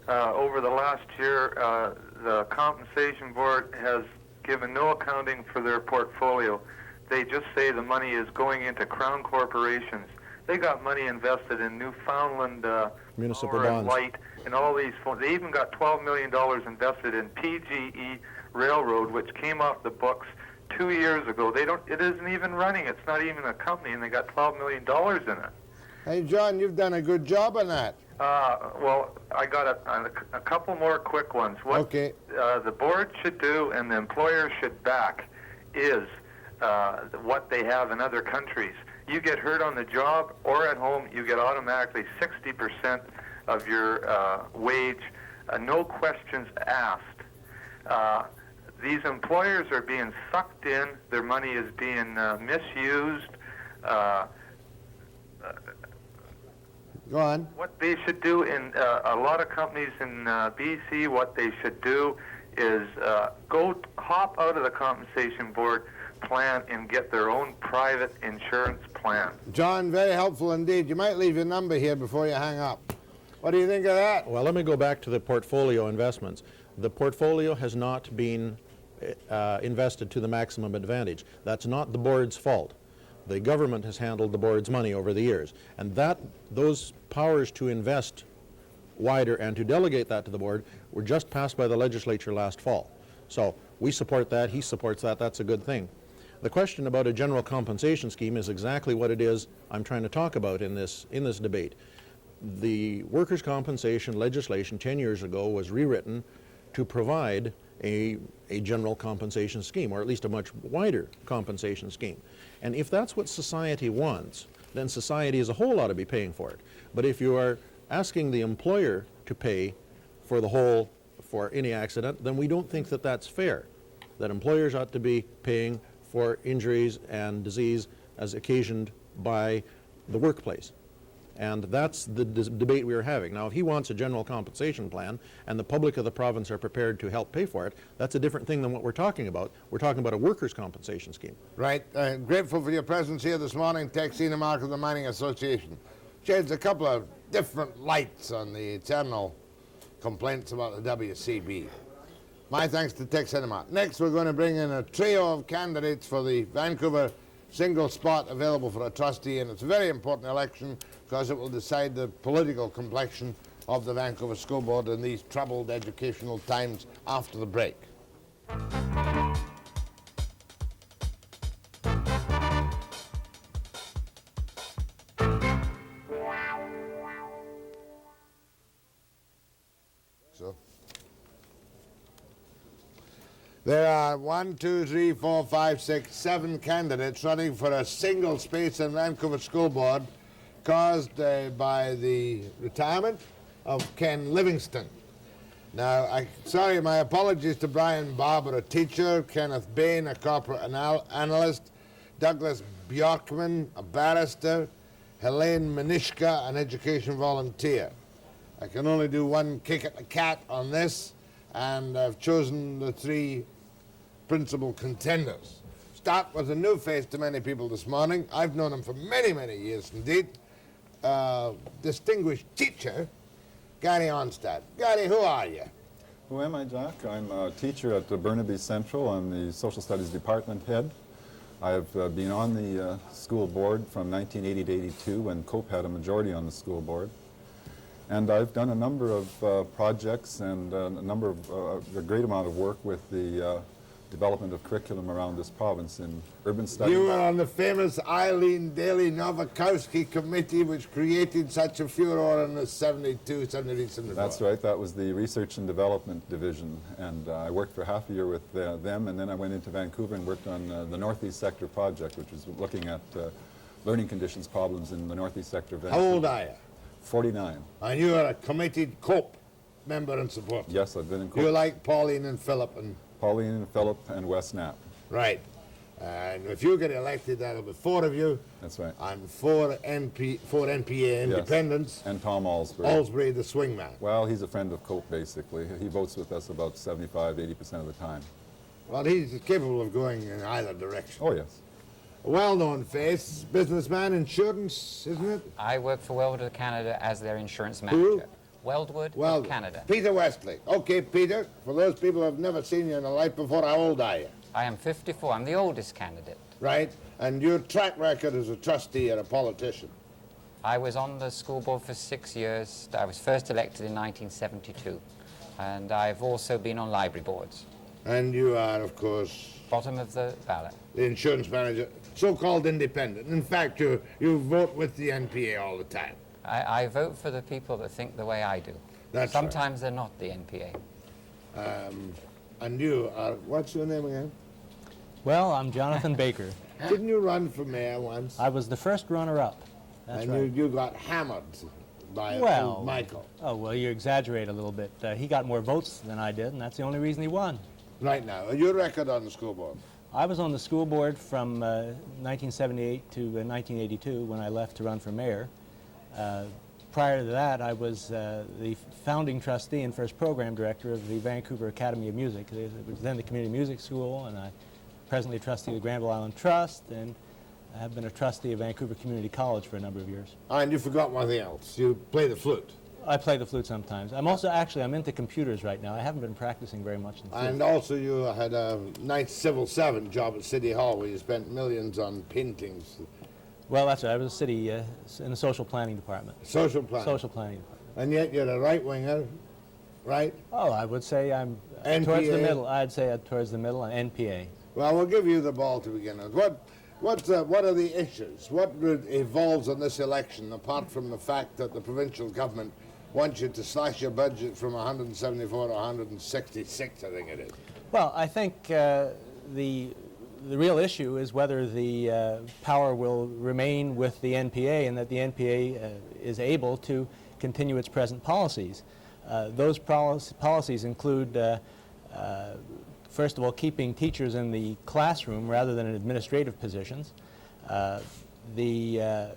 over the last year, the Compensation Board has given no accounting for their portfolio. They just say the money is going into Crown corporations. They got money invested in Newfoundland Municipal Power and bonds. Light and all these phones. They even got $12 million invested in PGE Railroad, which came off the books 2 years ago. It isn't even running. It's not even a company, and they got $12 million in it. Hey, John, you've done a good job on that. Well, I got a couple more quick ones. What Okay. The board should do and the employer should back is what they have in other countries. You get hurt on the job or at home, you get automatically 60% of your wage, no questions asked. These employers are being sucked in, their money is being misused. Go on. What they should do in a lot of companies in BC, what they should do is hop out of the compensation board plan and get their own private insurance plan. John, very helpful indeed. You might leave your number here before you hang up. What do you think of that? Well, let me go back to the portfolio investments. The portfolio has not been invested to the maximum advantage. That's not the board's fault. The government has handled the board's money over the years, and those powers to invest wider and to delegate that to the board were just passed by the legislature last fall. So we support that, he supports that, that's a good thing. The question about a general compensation scheme is exactly what it is I'm trying to talk about in this debate. The workers' compensation legislation 10 years ago was rewritten to provide a general compensation scheme, or at least a much wider compensation scheme. And if that's what society wants, then society as a whole ought to be paying for it. But if you are asking the employer to pay for the whole, for any accident, then we don't think that that's fair. That employers ought to be paying for injuries and disease as occasioned by the workplace. And that's the debate we are having. Now, if he wants a general compensation plan and the public of the province are prepared to help pay for it, that's a different thing than what we're talking about. We're talking about a workers' compensation scheme. Right. Grateful for your presence here this morning, Tex Enemark of the Mining Association. Sheds a couple of different lights on the eternal complaints about the WCB. My thanks to Tex Enemark. Next, we're going to bring in a trio of candidates for the Vancouver single spot available for a trustee, and it's a very important election because it will decide the political complexion of the Vancouver School Board in these troubled educational times after the break. There are 1, 2, 3, 4, 5, 6, 7 candidates running for a single space in Vancouver School Board caused by the retirement of Ken Livingston. Now, sorry, my apologies to Brian Barber, a teacher, Kenneth Bain, a corporate analyst, Douglas Bjorkman, a barrister, Helene Manishka, an education volunteer. I can only do one kick at the cat on this, and I've chosen the 3 principal contenders. Start with a new face to many people this morning. I've known him for many, many years indeed. Distinguished teacher, Gary Onstad. Gary, who are you? Who am I, Jack? I'm a teacher at Burnaby Central. I'm the Social Studies Department head. I've been on the school board from 1980 to 82 when COPE had a majority on the school board. And I've done a number of projects and a great amount of work with the development of curriculum around this province in urban studies. You were on the famous Eileen Daly Novikowski committee which created such a furor in the 72, 73, 74. That's right. That was the Research and Development Division, and I worked for half a year with them, and then I went into Vancouver and worked on the Northeast Sector project, which was looking at learning conditions problems in the Northeast Sector of How Vancouver. old are you? 49. And you are a committed COPE member and supporter. Yes, I've been in You like Pauline and Philip and... Pauline and Philip and Wes Knapp. Right. And if you get elected, that'll be 4 of you. That's right. And 4 NPA independents. Yes. And Tom Alsbury. Alsbury, the swingman. Well, he's a friend of Cope, basically. He votes with us about 75, 80% of the time. Well, he's capable of going in either direction. Oh, yes. A well-known face, businessman, insurance, isn't it? I work for Weldwood Canada as their insurance Who? manager. Weldwood Well, of Canada. Peter Westlake. Okay, Peter, for those people who have never seen you in a life before, how old are you? I am 54. I'm the oldest candidate. Right? And your track record as a trustee or a politician? I was on the school board for 6 years. I was first elected in 1972. And I've also been on library boards. And you are, of course, Bottom of the ballot. the insurance manager, so-called independent. In fact, you vote with the NPA all the time. I vote for the people that think the way I do. That's Sometimes they're not the NPA. And you are, what's your name again? Well, I'm Jonathan Baker. Didn't you run for mayor once? I was the first runner-up. That's and right. you got hammered by Well, old Michael. Oh, well, you exaggerate a little bit. He got more votes than I did, and that's the only reason he won. Right now, your record on the school board? I was on the school board from 1978 to 1982 when I left to run for mayor. Prior to that, I was the founding trustee and first program director of the Vancouver Academy of Music. It was then the Community Music School, and I presently trustee of the Granville Island Trust, and I have been a trustee of Vancouver Community College for a number of years. And you forgot one thing else. You play the flute. I play the flute sometimes. I'm also, actually, I'm into computers right now. I haven't been practicing very much in the flute. And also you had a nice civil servant job at City Hall where you spent millions on paintings. Well, that's right. I was a city in the social planning department. Social planning. Social planning department. And yet you're a right-winger, right? Oh, I would say I'm NPA. towards the middle. I'd say towards the middle, and NPA. Well, we'll give you the ball to begin with. What are the issues? What evolves in this election, apart from the fact that the provincial government wants you to slash your budget from 174 to 166, I think it is? Well, I think the real issue is whether the power will remain with the NPA and that the NPA is able to continue its present policies. Those policies include, first of all, keeping teachers in the classroom rather than in administrative positions. The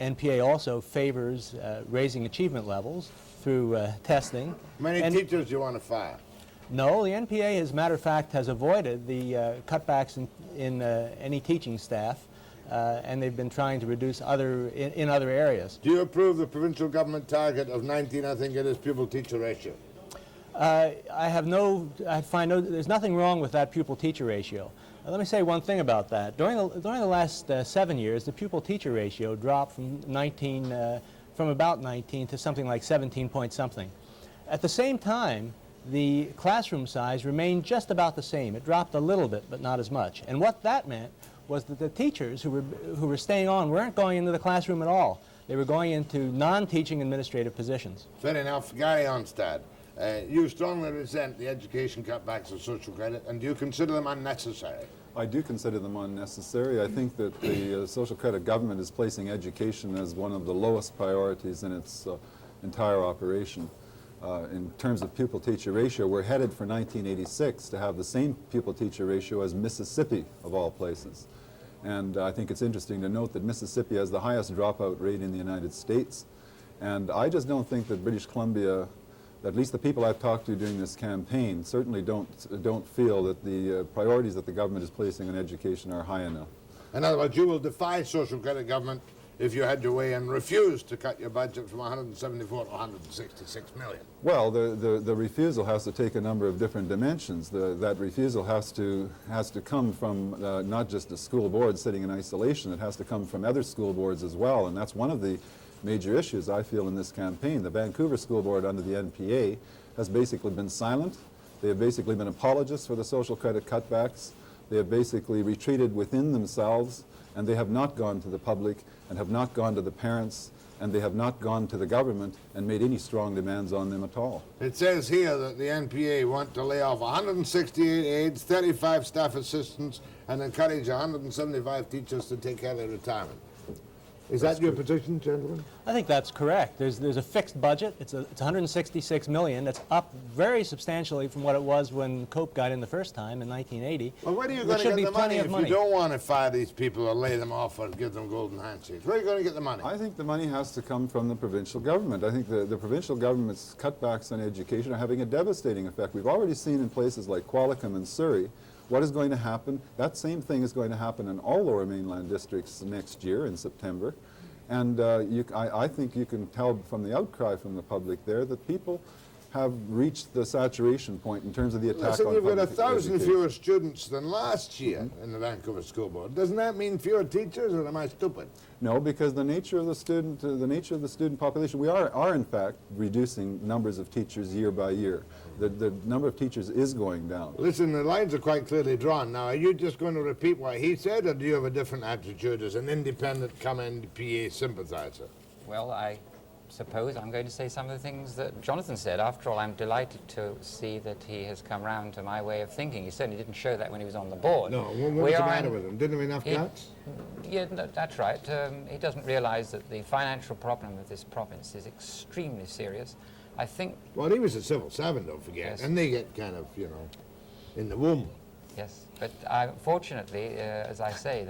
NPA also favors raising achievement levels through testing. How many teachers do you want to fire? No, the NPA, as a matter of fact, has avoided the cutbacks in any teaching staff, and they've been trying to reduce in other areas. Do you approve the provincial government target of 19, I think it is, pupil-teacher ratio? There's nothing wrong with that pupil-teacher ratio. Let me say one thing about that. During the last 7 years, the pupil-teacher ratio dropped from about 19 to something like 17 point something. At the same time, the classroom size remained just about the same. It dropped a little bit, but not as much. And what that meant was that the teachers who were staying on weren't going into the classroom at all. They were going into non-teaching administrative positions. Fair enough. Gary Onstad, you strongly resent the education cutbacks of social credit, and do you consider them unnecessary? I do consider them unnecessary. I think that the social credit government is placing education as one of the lowest priorities in its entire operation. In terms of pupil-teacher ratio, we're headed for 1986 to have the same pupil-teacher ratio as Mississippi, of all places. And I think it's interesting to note that Mississippi has the highest dropout rate in the United States. And I just don't think that British Columbia, at least the people I've talked to during this campaign, certainly don't feel that the priorities that the government is placing on education are high enough. In other words, you will defy social credit government if you had your way and refuse to cut your budget from 174 to 166 million. Well, the refusal has to take a number of different dimensions. That refusal has to come from not just the school board sitting in isolation. It has to come from other school boards as well, and that's one of the major issues I feel in this campaign. The Vancouver School Board under the NPA has basically been silent. They have basically been apologists for the social credit cutbacks. They have basically retreated within themselves, and they have not gone to the public and have not gone to the parents, and they have not gone to the government and made any strong demands on them at all. It says here that the NPA want to lay off 168 aides, 35 staff assistants, and encourage 175 teachers to take early retirement. Is that your position, gentlemen? I think that's correct. There's a fixed budget. It's 166 million. That's up very substantially from what it was when Cope got in the first time in 1980. Well, where are you There going to should get be the plenty money of if you don't want to fire these people or lay them off or give them golden handshakes? Where are you going to get the money? I think the money has to come from the provincial government. I think the provincial government's cutbacks on education are having a devastating effect. We've already seen in places like Qualicum and Surrey what is going to happen. That same thing is going to happen in all Lower Mainland districts next year in September. And I think you can tell from the outcry from the public there that people have reached the saturation point in terms of the attack Listen, on you've got public 1,000 education. fewer students than last year in the Vancouver School Board. Doesn't that mean fewer teachers, or am I stupid? No, because the nature of the student population, we are in fact reducing numbers of teachers year by year. The number of teachers is going down. Listen, the lines are quite clearly drawn. Now, are you just going to repeat what he said, or do you have a different attitude as an independent NPA sympathizer? Well, I suppose I'm going to say some of the things that Jonathan said. After all, I'm delighted to see that he has come round to my way of thinking. He certainly didn't show that when he was on the board. No, what was the matter with him? Didn't have enough guts? Yeah, no, that's right. He doesn't realise that the financial problem of this province is extremely serious. I think... Well, he was a civil servant, don't forget, Yes. and they get kind of, you know, in the womb. Yes, but fortunately, as I say,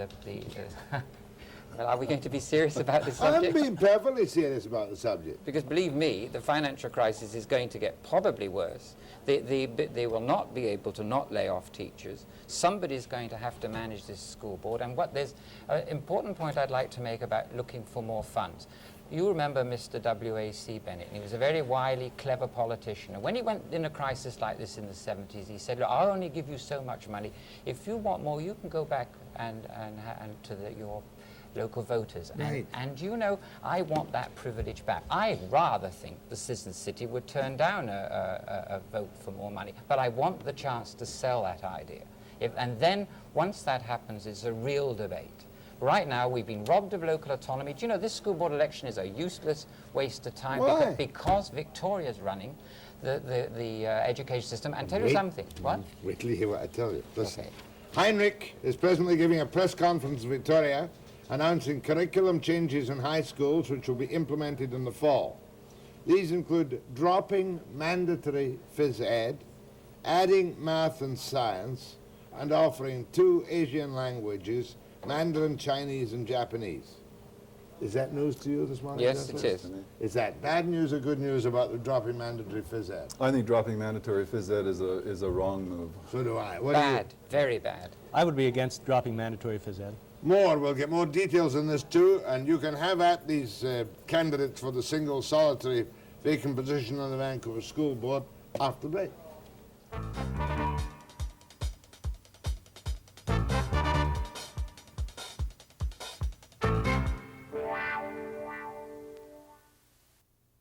well, are we going to be serious about this subject? I'm being perfectly serious about the subject. Because believe me, the financial crisis is going to get probably worse. They will not be able to not lay off teachers. Somebody's going to have to manage this school board. And there's an important point I'd like to make about looking for more funds. You remember Mr. W.A.C. Bennett, and he was a very wily, clever politician. And when he went in a crisis like this in the 70s, he said, look, I'll only give you so much money. If you want more, you can go back and to your local voters. Right. And you know, I want that privilege back. I'd rather think the Citizen City would turn down a vote for more money, but I want the chance to sell that idea. And then, once that happens, it's a real debate. Right now, we've been robbed of local autonomy. Do you know, this school board election is a useless waste of time. Why? Because Victoria's running the education system. And tell you something. What? Wait till you hear what I tell you. Listen. Okay. Heinrich is presently giving a press conference in Victoria announcing curriculum changes in high schools which will be implemented in the fall. These include dropping mandatory phys ed, adding math and science, and offering 2 Asian languages, Mandarin, Chinese, and Japanese. Is that news to you this morning? Yes, it is. Is that bad news or good news about the dropping mandatory phys ed? I think dropping mandatory phys ed is a wrong move. So do I. Bad, very bad. I would be against dropping mandatory phys ed. We'll get more details on this too, and you can have at these candidates for the single solitary vacant position on the Vancouver School Board after the break.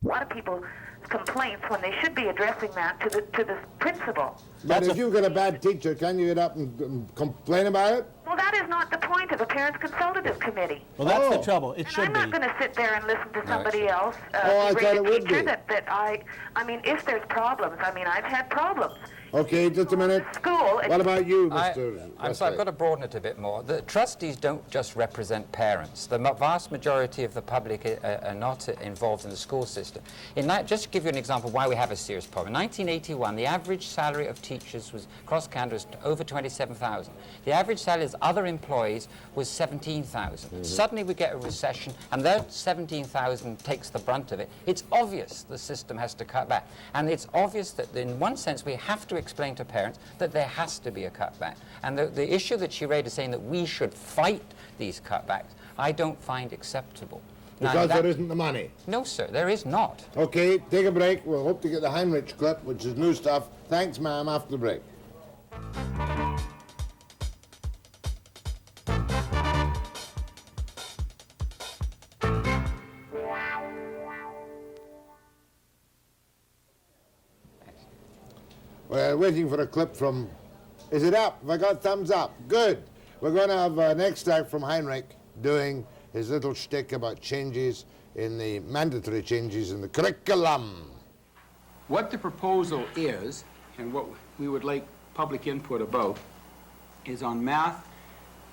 A lot of people complaints when they should be addressing that to the principal. But if you've got a bad teacher, can you get up and complain about it? Well, that is not the point of a parents' consultative committee. Well, that's the Oh. trouble. It And should I'm be. not going to sit there and listen to somebody else I berate thought a it would teacher be. I mean, if there's problems, I mean, I've had problems. Okay, just a minute. School. What about you, I'm Mr. sorry, I've Westlake? got to broaden it a bit more. The trustees don't just represent parents. The vast majority of the public are not involved in the school system. Just to give you an example why we have a serious problem. In 1981, the average salary of teachers was, across Canada, was over 27,000. The average salary of other employees was 17,000. Suddenly we get a recession, and that 17,000 takes the brunt of it. It's obvious the system has to cut back. And it's obvious that in one sense we have to explain to parents that there has to be a cutback. And the issue that she raised is saying that we should fight these cutbacks, I don't find acceptable. Because there isn't the money. No, sir, there is not. Okay, take a break. We'll hope to get the Heinrich clip, which is new stuff. Thanks, ma'am, after the break. We're waiting for a clip from... Is it up? Have I got thumbs up? Good. We're going to have an extract from Heinrich doing his little shtick about changes in the mandatory changes in the curriculum. What the proposal is, and what we would like public input about, is on math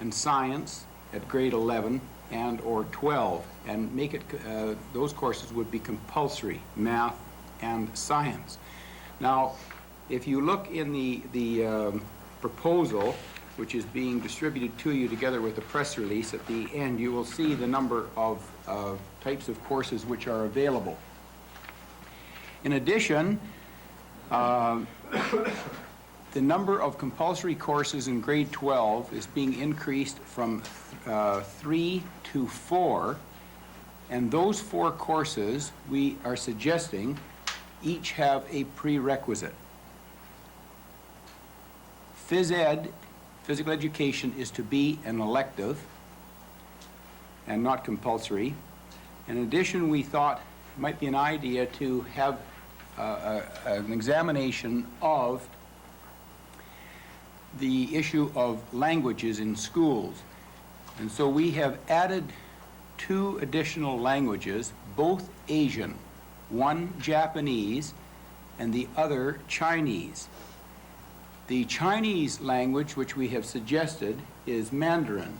and science at grade 11 and or 12, and make it, those courses would be compulsory, math and science. Now, if you look in the proposal, which is being distributed to you together with the press release at the end, you will see the number of types of courses which are available. In addition, the number of compulsory courses in grade 12 is being increased from 3 to 4, and those 4 courses we are suggesting each have a prerequisite. Phys ed, physical education, is to be an elective and not compulsory. In addition, we thought it might be an idea to have an examination of the issue of languages in schools. And so we have added 2 additional languages, both Asian, one Japanese and the other Chinese. The Chinese language which we have suggested is Mandarin.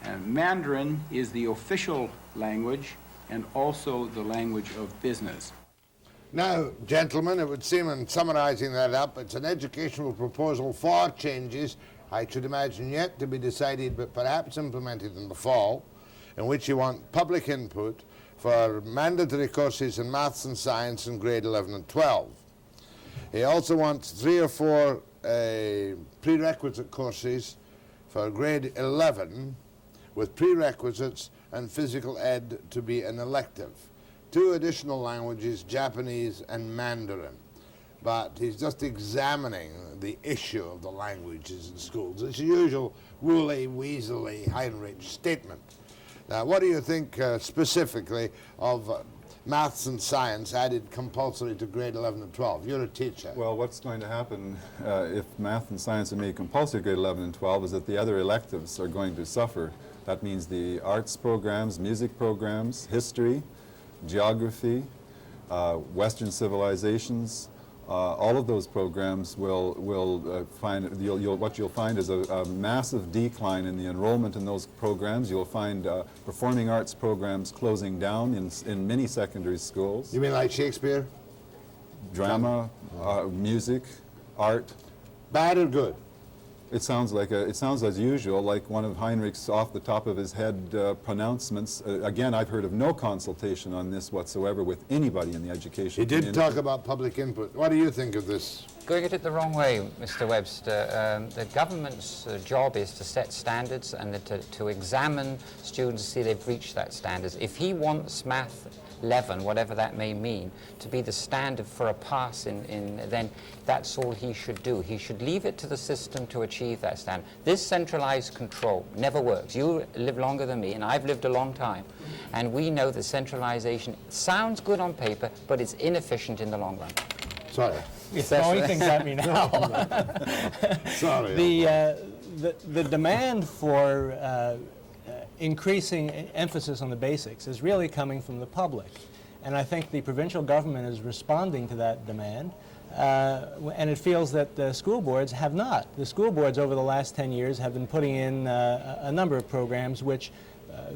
And Mandarin is the official language and also the language of business. Now, gentlemen, it would seem, in summarizing that up, it's an educational proposal for changes, I should imagine yet to be decided, but perhaps implemented in the fall, in which you want public input for mandatory courses in maths and science in grade 11 and 12. He also wants 3 or 4 prerequisite courses for grade 11 with prerequisites and physical ed to be an elective. 2 additional languages, Japanese and Mandarin. But he's just examining the issue of the languages in schools. It's the usual woolly, weaselly Heinrich statement. Now, what do you think specifically of maths and science added compulsory to grade 11 and 12? You're a teacher. Well, what's going to happen if math and science are made compulsory grade 11 and 12 is that the other electives are going to suffer. That means the arts programs, music programs, history, geography, Western civilizations, all of those programs will find, what you'll find is a massive decline in the enrollment in those programs. You'll find performing arts programs closing down in many secondary schools. You mean like Shakespeare? Drama, music, art. Bad or good? It sounds as usual, like one of Heinrich's off the top of his head pronouncements. Again, I've heard of no consultation on this whatsoever with anybody in the education community. He did talk about public input. What do you think of this? Going at it the wrong way, Mr. Webster. The government's job is to set standards and to examine students to see they've reached that standards. If he wants math 11, whatever that may mean, to be the standard for a pass then that's all he should do. He should leave it to the system to achieve that standard. This centralized control never works. You live longer than me, and I've lived a long time, and we know that centralization sounds good on paper, but it's inefficient in the long run. Sorry. You're throwing things at me now. Sorry. The demand for increasing emphasis on the basics is really coming from the public. And I think the provincial government is responding to that demand, and it feels that the school boards have not. The school boards over the last 10 years have been putting in a number of programs which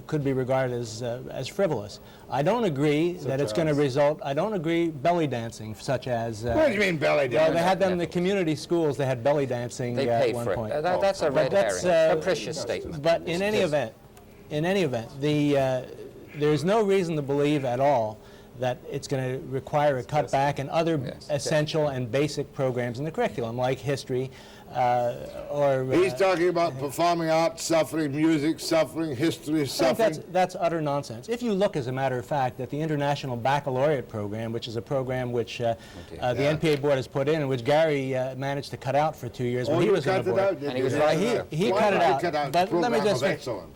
could be regarded as frivolous. I don't agree that it's going to result, I don't agree belly dancing, such as... what do you mean belly dancing? Well, they had them in the community schools, they had belly dancing they at paid one for point. it. That's a red herring, capricious statement. But in any event, there's no reason to believe at all that it's going to require a cutback in other essential and basic programs in the curriculum, like history, He's talking about performing arts suffering, music suffering, history suffering. I think that's utter nonsense. If you look, as a matter of fact, at the International Baccalaureate Program, which is a program which the NPA Board has put in, and which Gary managed to cut out for 2 years when he was on the board. And he was right here. He cut it out. But let me just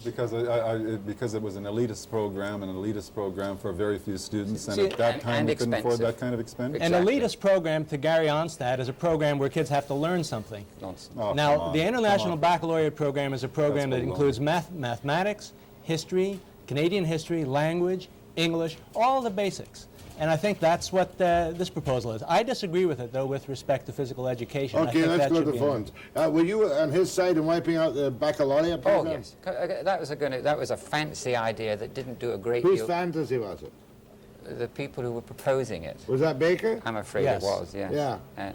because it was an elitist program, for very few students, And See, at that time, and we couldn't afford expensive. that kind of expenditure. An Exactly. elitist program to Gary Onstad is a program where kids have to learn something. Nonsense. Oh, come Now, on, the come International on. Baccalaureate program is a program that That's includes mathematics, history, Canadian history, language, English, all the basics. And I think that's what this proposal is. I disagree with it, though, with respect to physical education. I Okay, think let's that go should to be the in phones. Were you on his side in wiping out the baccalaureate Oh, program? yes. That was a fancy idea that didn't do a great Whose deal. fantasy was it? The people who were proposing it. Was that Baker? I'm afraid Yes. it was, yes. Yeah.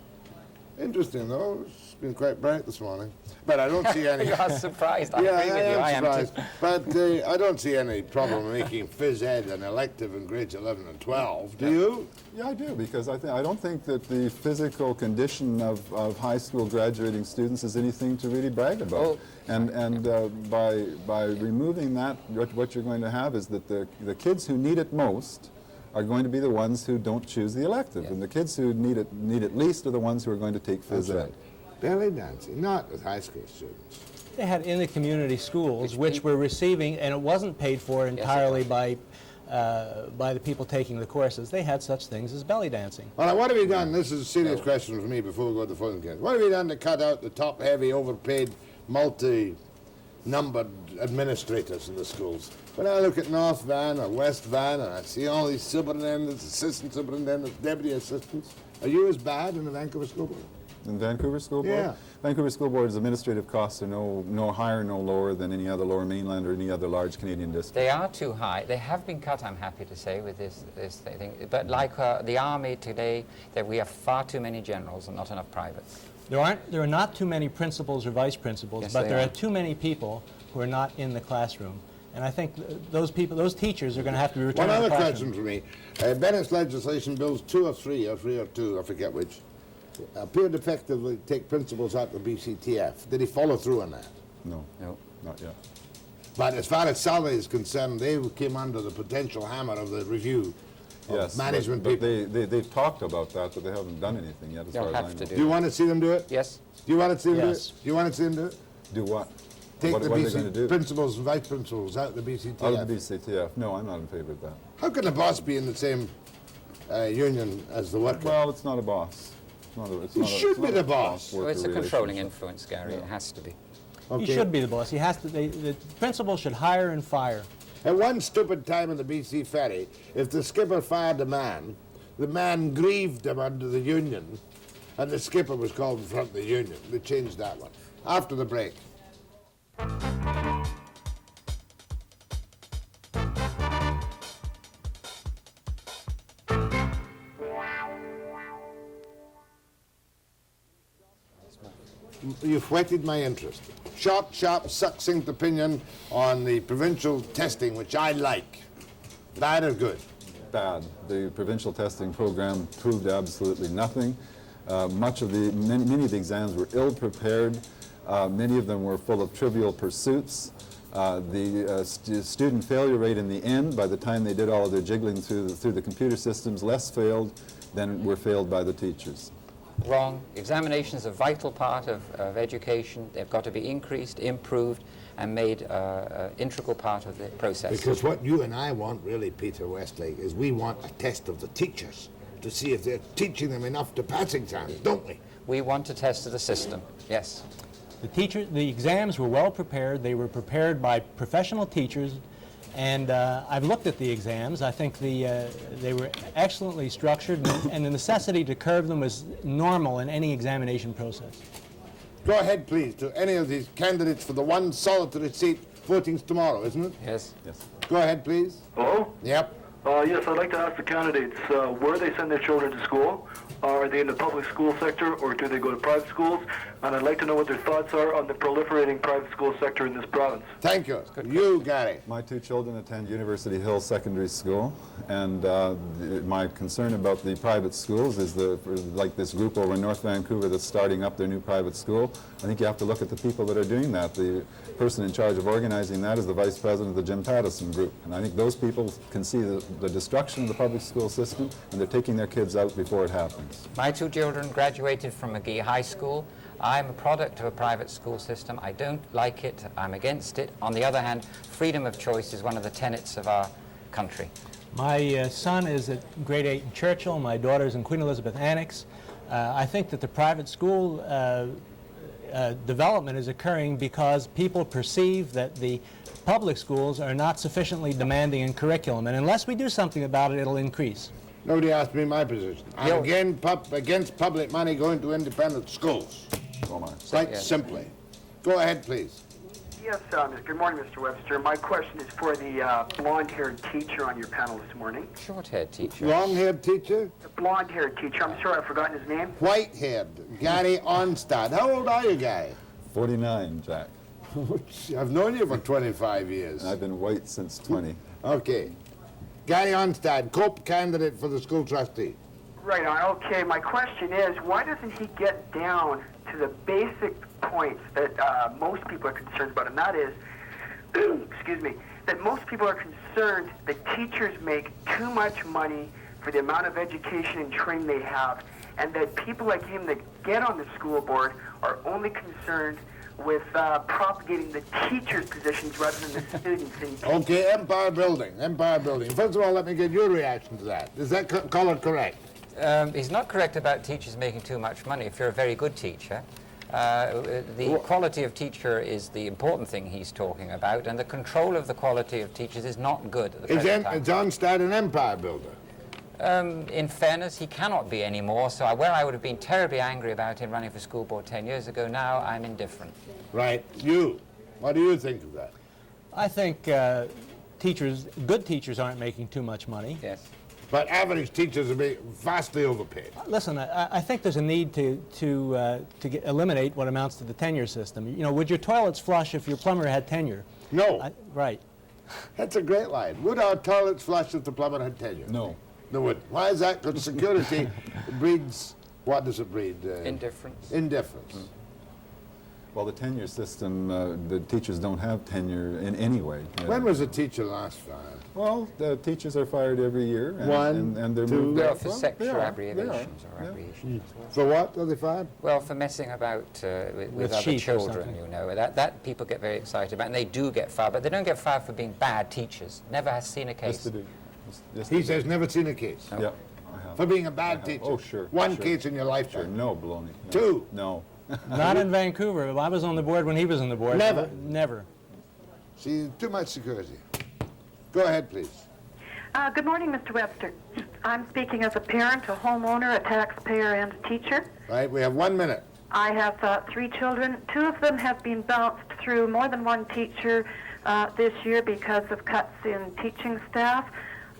Interesting, though. It's been quite bright this morning. But I don't see any... You are surprised. I Yeah, agree with you. I am surprised. too. But I don't see any problem making phys ed an elective in grades 11 and 12. Do you? Yeah, I do, because I don't think that the physical condition of high school graduating students is anything to really brag about. Oh. And by removing that, what you're going to have is that the kids who need it most are going to be the ones who don't choose the elective, and the kids who need it least are the ones who are going to take phys ed. Belly dancing, not with high school students. They had in the community schools, which were receiving, and it wasn't paid for entirely by the people taking the courses. They had such things as belly dancing. All right, what have you done? This is a serious question for me before we go to the phone again. What have you done to cut out the top-heavy, overpaid, multi-numbered administrators in the schools? When I look at North Van or West Van and I see all these superintendents, assistant superintendents, deputy assistants, are you as bad in the Vancouver School Board? In Vancouver School Board? Yeah. Vancouver School Board's administrative costs are no higher, no lower than any other lower mainland or any other large Canadian district. They are too high. They have been cut, I'm happy to say, with this thing. But like the Army today, that we have far too many generals and not enough privates. There are not too many principals or vice principals, Yes, but they there are. are too many people who are not in the classroom. And I think those teachers are going to have to be returned One to the other classroom. question for me. Bennett's legislation bills 2 or 3, or 3 or 2, I forget which, appeared effectively to take principals out of the BCTF. Did he follow through on that? No, No. not yet. But as far as salary is concerned, they came under the potential hammer of the review of Yes, management but people. they've talked about that, but they haven't done anything yet, as They'll far as I have know. to Do you want to see them do it? Yes. Do you want to see them Yes. do it? Do you want to see them do it? Do what? Take What the are they going to do? principals and vice principals out of the BCTF. Out of the BCTF? No, I'm not in favor of that. How can the boss be in the same union as the worker? Well, it's not a boss. It's not a, it's He not a, should it's be not the a boss. Well, it's a boss-worker controlling relationship. influence, Gary. It has to be. He should be the boss. He has to. The principal should hire and fire. At one stupid time on the BC ferry, if the skipper fired the man grieved him under the union, and the skipper was called in front of the union. They changed that one. After the break. You've whetted my interest. Short, sharp, succinct opinion on the provincial testing, which I like. Bad or good? Bad. The provincial testing program proved absolutely nothing. Many of the exams were ill-prepared. Many of them were full of trivial pursuits. The student failure rate in the end, by the time they did all of their jiggling through the computer systems, less failed than were failed by the teachers. Wrong. Examination is a vital part of education. They've got to be increased, improved, and made an integral part of the process. Because what you and I want, really, Peter Westlake, is we want a test of the teachers to see if they're teaching them enough to pass exams, don't we? We want to test the system, yes. The exams were well prepared. They were prepared by professional teachers, and I've looked at the exams. I think they were excellently structured, and the necessity to curve them was normal in any examination process. Go ahead, please, to any of these candidates for the one solitary seat. Voting's tomorrow, isn't it? Yes. Yes. Go ahead, please. Hello? Yep. Yes, I'd like to ask the candidates where they send their children to school. Are they in the public school sector or do they go to private schools? And I'd like to know what their thoughts are on the proliferating private school sector in this province. Thank you. You, Gary. My 2 children attend University Hill Secondary School, and my concern about the private schools is like this group over in North Vancouver that's starting up their new private school. I think you have to look at the people that are doing that. The person in charge of organizing that is the vice president of the Jim Pattison Group, and I think those people can see the destruction of the public school system, and they're taking their kids out before it happens. My 2 children graduated from McGee High School. I'm a product of a private school system. I don't like it. I'm against it. On the other hand, freedom of choice is one of the tenets of our country. My son is at grade 8 in Churchill. My daughter's in Queen Elizabeth Annex. I think that the private school development is occurring because people perceive that the public schools are not sufficiently demanding in curriculum, and unless we do something about it, it'll increase. Nobody asked me my position. I'm against public money going to independent schools. Quite simply. Go ahead, please. Yes, good morning, Mr. Webster. My question is for the blonde-haired teacher on your panel this morning. Short-haired teacher. Long-haired teacher? The blonde-haired teacher. I'm sorry, I've forgotten his name. White-haired. Gary Onstad. How old are you, Gary? 49, Jack. I've known you for 25 years. I've been white since 20. Okay. Gary Onstad, COPE candidate for the school trustee. Right on. Okay, my question is, why doesn't he get down to the basic points that most people are concerned about, and that is, excuse me, that most people are concerned that teachers make too much money for the amount of education and training they have, and that people like him that get on the school board are only concerned with propagating the teachers' positions rather than the students. Okay, Empire Building. First of all, let me get your reaction to that. Is that color correct? He's not correct about teachers making too much money if you're a very good teacher. The quality of teacher is the important thing he's talking about, and the control of the quality of teachers is not good at the present time. Is Onstad an empire builder? In fairness, he cannot be anymore, so where I would have been terribly angry about him running for school board 10 years ago, now I'm indifferent. Right. You, what do you think of that? I think good teachers aren't making too much money. Yes. But average teachers are being vastly overpaid. Listen, I think there's a need to eliminate what amounts to the tenure system. You know, would your toilets flush if your plumber had tenure? No. Right. That's a great line. Would our toilets flush if the plumber had tenure? No. They wouldn't. Why is that? Because security breeds, what does it breed? Indifference. Indifference. Well, the tenure system, the teachers don't have tenure in any way. When was a teacher last fired? Well, the teachers are fired every year. And they're two. moved Well, up. for sexual aberrations or aberrations. For what are they fired? Well, for messing about with other children, you know. That people get very excited about, and they do get fired, but they don't get fired for being bad teachers. Never has seen a case. Yes, they do. Yes, He says never seen a case. No. Yeah, I have. For being a bad teacher. Oh, sure. One sure. case in your lifetime. Sure. No, baloney. No. Two. No. Not in Vancouver. I was on the board when he was on the board. Never. Never. See, too much security. Go ahead, please. Good morning, Mr. Webster. I'm speaking as a parent, a homeowner, a taxpayer, and a teacher. Right, we have 1 minute. I have 3 children. 2 of them have been bounced through more than one teacher this year because of cuts in teaching staff.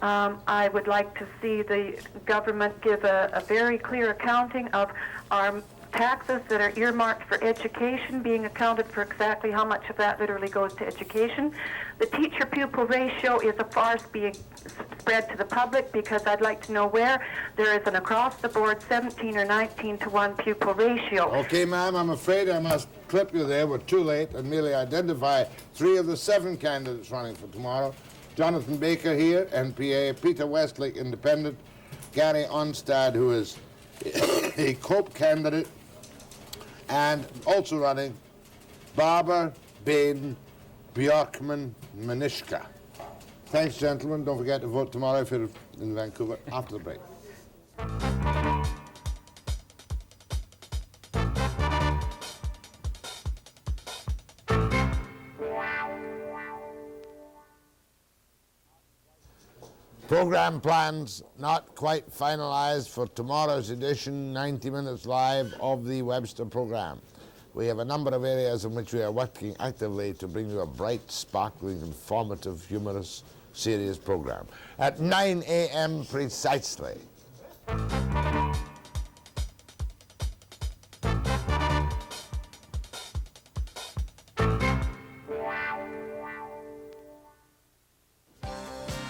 I would like to see the government give a very clear accounting of our taxes that are earmarked for education, being accounted for exactly how much of that literally goes to education. The teacher-pupil ratio is a farce being spread to the public because I'd like to know where there is an across-the-board 17 or 19 to 1 pupil ratio. Okay, ma'am, I'm afraid I must clip you there. We're too late and merely identify 3 of the 7 candidates running for tomorrow. Jonathan Baker here, NPA, Peter Westlake, Independent, Gary Onstad, who is a COPE candidate, and also running Barber, Bain, Bjorkman, Manishka. Thanks, gentlemen. Don't forget to vote tomorrow if you're in Vancouver after the break. Program plans not quite finalized for tomorrow's edition, 90 minutes live of the Webster program. We have a number of areas in which we are working actively to bring you a bright, sparkling, informative, humorous, serious program. At 9 a.m. precisely.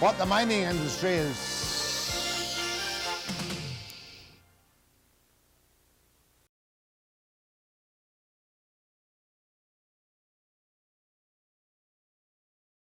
What the mining industry is